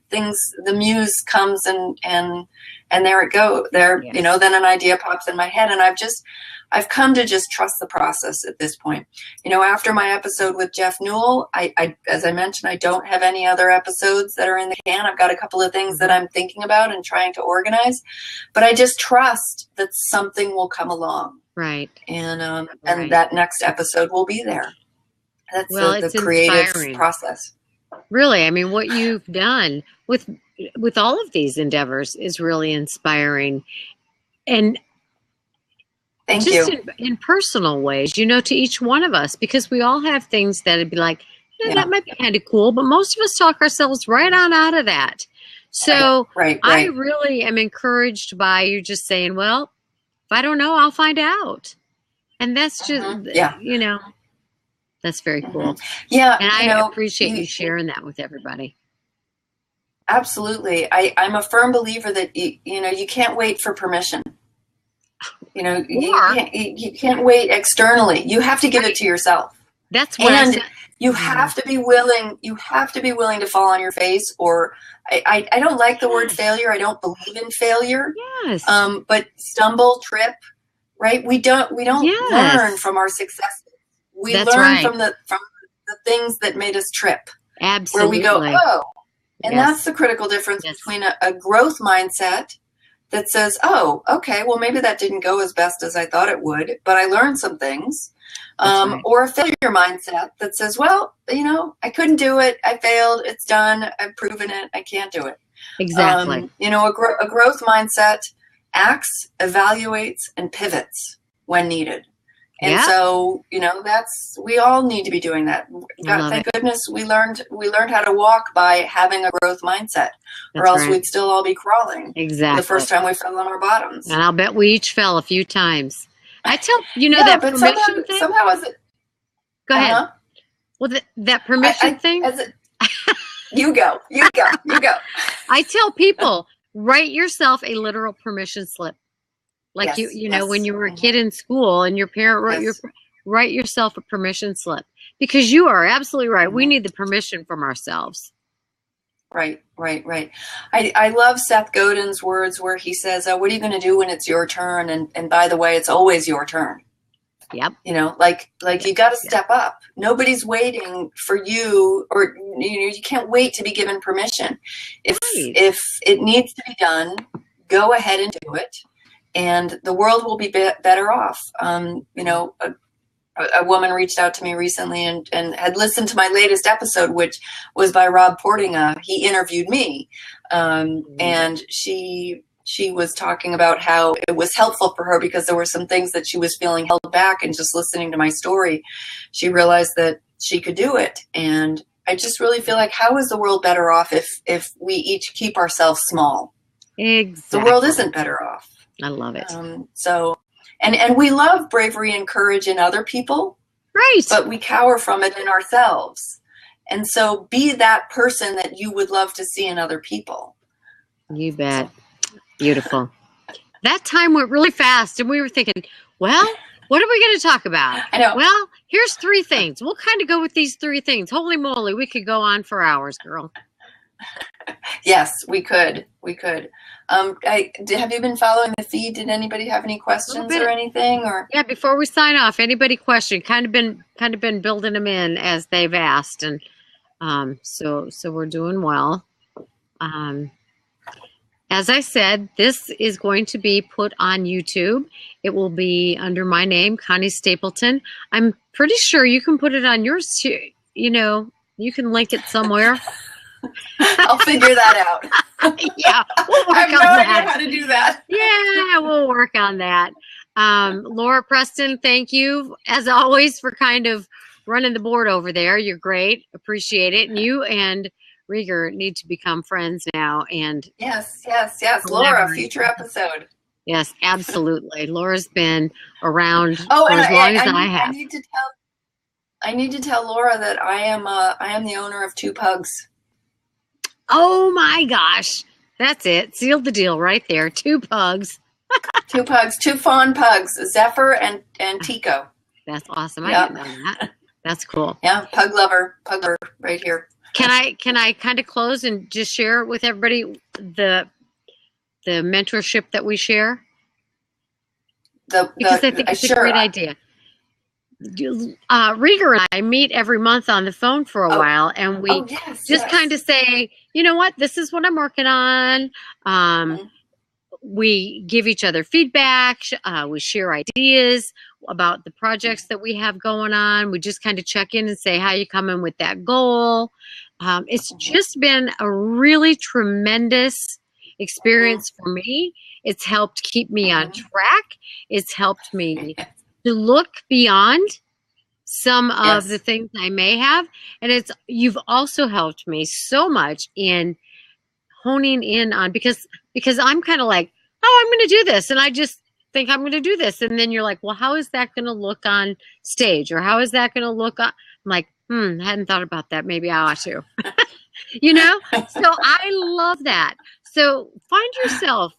the muse comes and there it goes. There, Yes. You know, then an idea pops in my head, and I've come to just trust the process at this point. You know, after my episode with Jeff Newell, I as I mentioned, I don't have any other episodes that are in the can. I've got a couple of things that I'm thinking about and trying to organize, but I just trust that something will come along. Right. And Right. that next episode will be there. That's the It's creative inspiring. process. Really, I mean, what you've done with all of these endeavors is really inspiring, and Thank just you. in personal ways, you know, to each one of us, because we all have things that'd be like, Yeah. that might be kind of cool, but most of us talk ourselves right on out of that. So Right. I really am encouraged by you just saying, well, if I don't know, I'll find out. And that's just, Yeah. you know, that's very cool. Yeah. And I you know, appreciate you sharing that with everybody. Absolutely. I'm a firm believer that, you know, you can't wait for permission. You know, you can't wait externally. You have to give it to yourself. That's what I said. You have to be willing. You have to be willing to fall on your face. Or I don't like the word failure. I don't believe in failure. Yes. But stumble, trip, right? We don't learn from our successes. We That's learn right. from the things that made us trip. Absolutely. Where we go, oh, and Yes. that's the critical difference Yes. between a growth mindset that says, oh, okay, well, maybe that didn't go as best as I thought it would, but I learned some things. Right. Or a failure mindset that says, well, you know, I couldn't do it. I failed. It's done. I've proven it. I can't do it. Exactly. You know, a growth mindset acts, evaluates, and pivots when needed. And so, you know, we all need to be doing that. Thank goodness we learned how to walk by having a growth mindset, or else we'd still all be crawling. Exactly. The first time we fell on our bottoms. And I'll bet we each fell a few times. I tell that but permission thing. Somehow is it? Go ahead. Well, that permission thing. You go. I tell people, write yourself a literal permission slip. Like you know, when you were a kid in school and your parent wrote write yourself a permission slip, because you are absolutely right. We need the permission from ourselves. Right. I love Seth Godin's words where he says, what are you going to do when it's your turn? And by the way, it's always your turn. Yep. You know, like you got to step up. Nobody's waiting for you, or you know, you can't wait to be given permission. If it needs to be done, go ahead and do it. And the world will be better off. You know, a woman reached out to me recently and had listened to my latest episode, which was by Rob Portinga. He interviewed me. And she was talking about how it was helpful for her because there were some things that she was feeling held back, and just listening to my story, she realized that she could do it. And I just really feel like, how is the world better off if we each keep ourselves small? Exactly. The world isn't better off. I love it. So, and we love bravery and courage in other people, right? But we cower from it in ourselves. And so, be that person that you would love to see in other people. You bet. Beautiful. That time went really fast, and we were thinking, well, what are we going to talk about? I know. Well, here's 3 things. We'll kind of go with these 3 things. Holy moly, we could go on for hours, girl. Yes, we could. Have you been following the feed? Did anybody have any questions or anything? Or before we sign off, anybody question? Kind of been building them in as they've asked, and so we're doing well. As I said, this is going to be put on YouTube. It will be under my name, Connie Stapleton. I'm pretty sure you can put it on yours too. You know, you can link it somewhere. I'll figure that out. Yeah, we'll work I have on no that. idea how to do that. Yeah, we'll work on that. Laura Preston, thank you as always for kind of running the board over there. You're great. Appreciate it. And you and Rieger need to become friends now. And Yes. Laura, collaborate. future episode. Yes, absolutely. Laura's been around Oh, for and as long as I I have. need to tell Laura that I am the owner of 2 pugs. Oh my gosh. That's it. Sealed the deal right there. 2 pugs. 2 pugs, 2 fawn pugs, Zephyr and Tico. That's awesome. Yep. I didn't know that. That's cool. Yeah, pug lover right here. Can I kind of close and just share with everybody the mentorship that we share? Because I think it's a great idea. Rieger and I meet every month on the phone for a while, and we kind of say, you know what, this is what I'm working on. We give each other feedback. We share ideas about the projects that we have going on. We just kind of check in and say, how you coming with that goal? It's just been a really tremendous experience for me. It's helped keep me on track. It's helped me to look beyond some of the things I may have. And you've also helped me so much in honing in on, because I'm kind of like, oh, I'm going to do this. And I just think I'm going to do this. And then you're like, well, how is that going to look on stage? Or how is that going to look on? I'm like, I hadn't thought about that. Maybe I ought to, you know? So I love that. So find yourself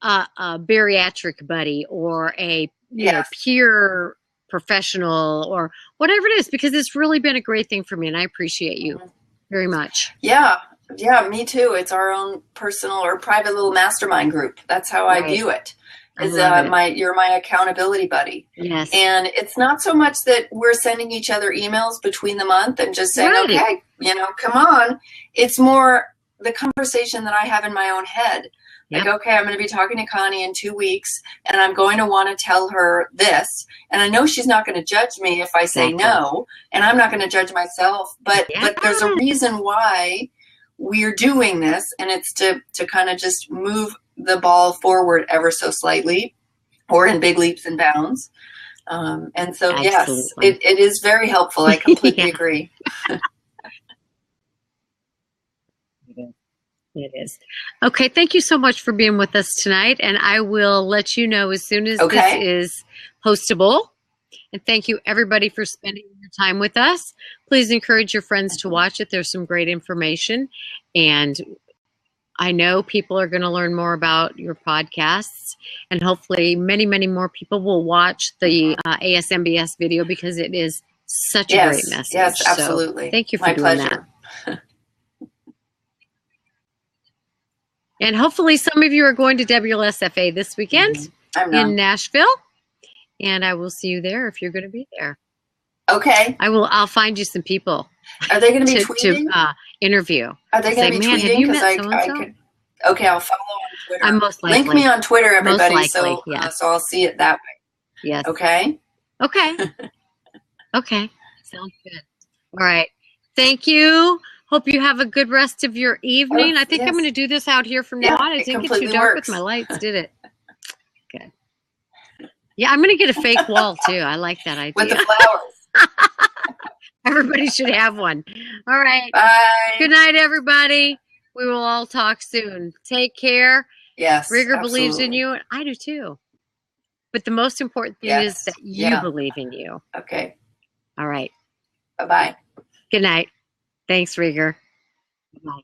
a bariatric buddy or a peer professional or whatever it is, because it's really been a great thing for me. And I appreciate you very much. Yeah, me too. It's our own personal or private little mastermind group. That's how I view it. You're my accountability buddy. Yes. And it's not so much that we're sending each other emails between the month and just saying, okay, come on. It's more the conversation that I have in my own head. Like, okay, I'm going to be talking to Connie in 2 weeks, and I'm going to want to tell her this. And I know she's not going to judge me if I say no, and I'm not going to judge myself. But there's a reason why we're doing this, and it's to kind of just move the ball forward ever so slightly, or in big leaps and bounds. And so, yes, it is very helpful. I completely agree. It is. Okay, thank you so much for being with us tonight, and I will let you know as soon as this is postable. And thank you, everybody, for spending your time with us. Please encourage your friends to watch it. There's some great information, and I know people are going to learn more about your podcasts, and hopefully many, many more people will watch the ASMBS video, because it is such a great message. Yes, absolutely. So thank you for doing that. And hopefully some of you are going to WLSFA this weekend in Nashville. And I will see you there if you're going to be there. Okay. I'll find you some people. Are they going to be tweeting? To interview. Are they going to be tweeting? Okay, I'll follow on Twitter. I'm most likely. Link me on Twitter, everybody, most likely, so I'll see it that way. Yes. Okay? Okay. Okay. Sounds good. All right. Thank you. Hope you have a good rest of your evening. I think I'm going to do this out here from now on. It didn't get too dark with my lights, did it? Good. Yeah, I'm going to get a fake wall, too. I like that idea. With the flowers. Everybody should have one. All right. Bye. Good night, everybody. We will all talk soon. Take care. Yes, Rieger believes in you. I do, too. But the most important thing is that you believe in you. Okay. All right. Bye-bye. Good night. Thanks, Rieger. Bye.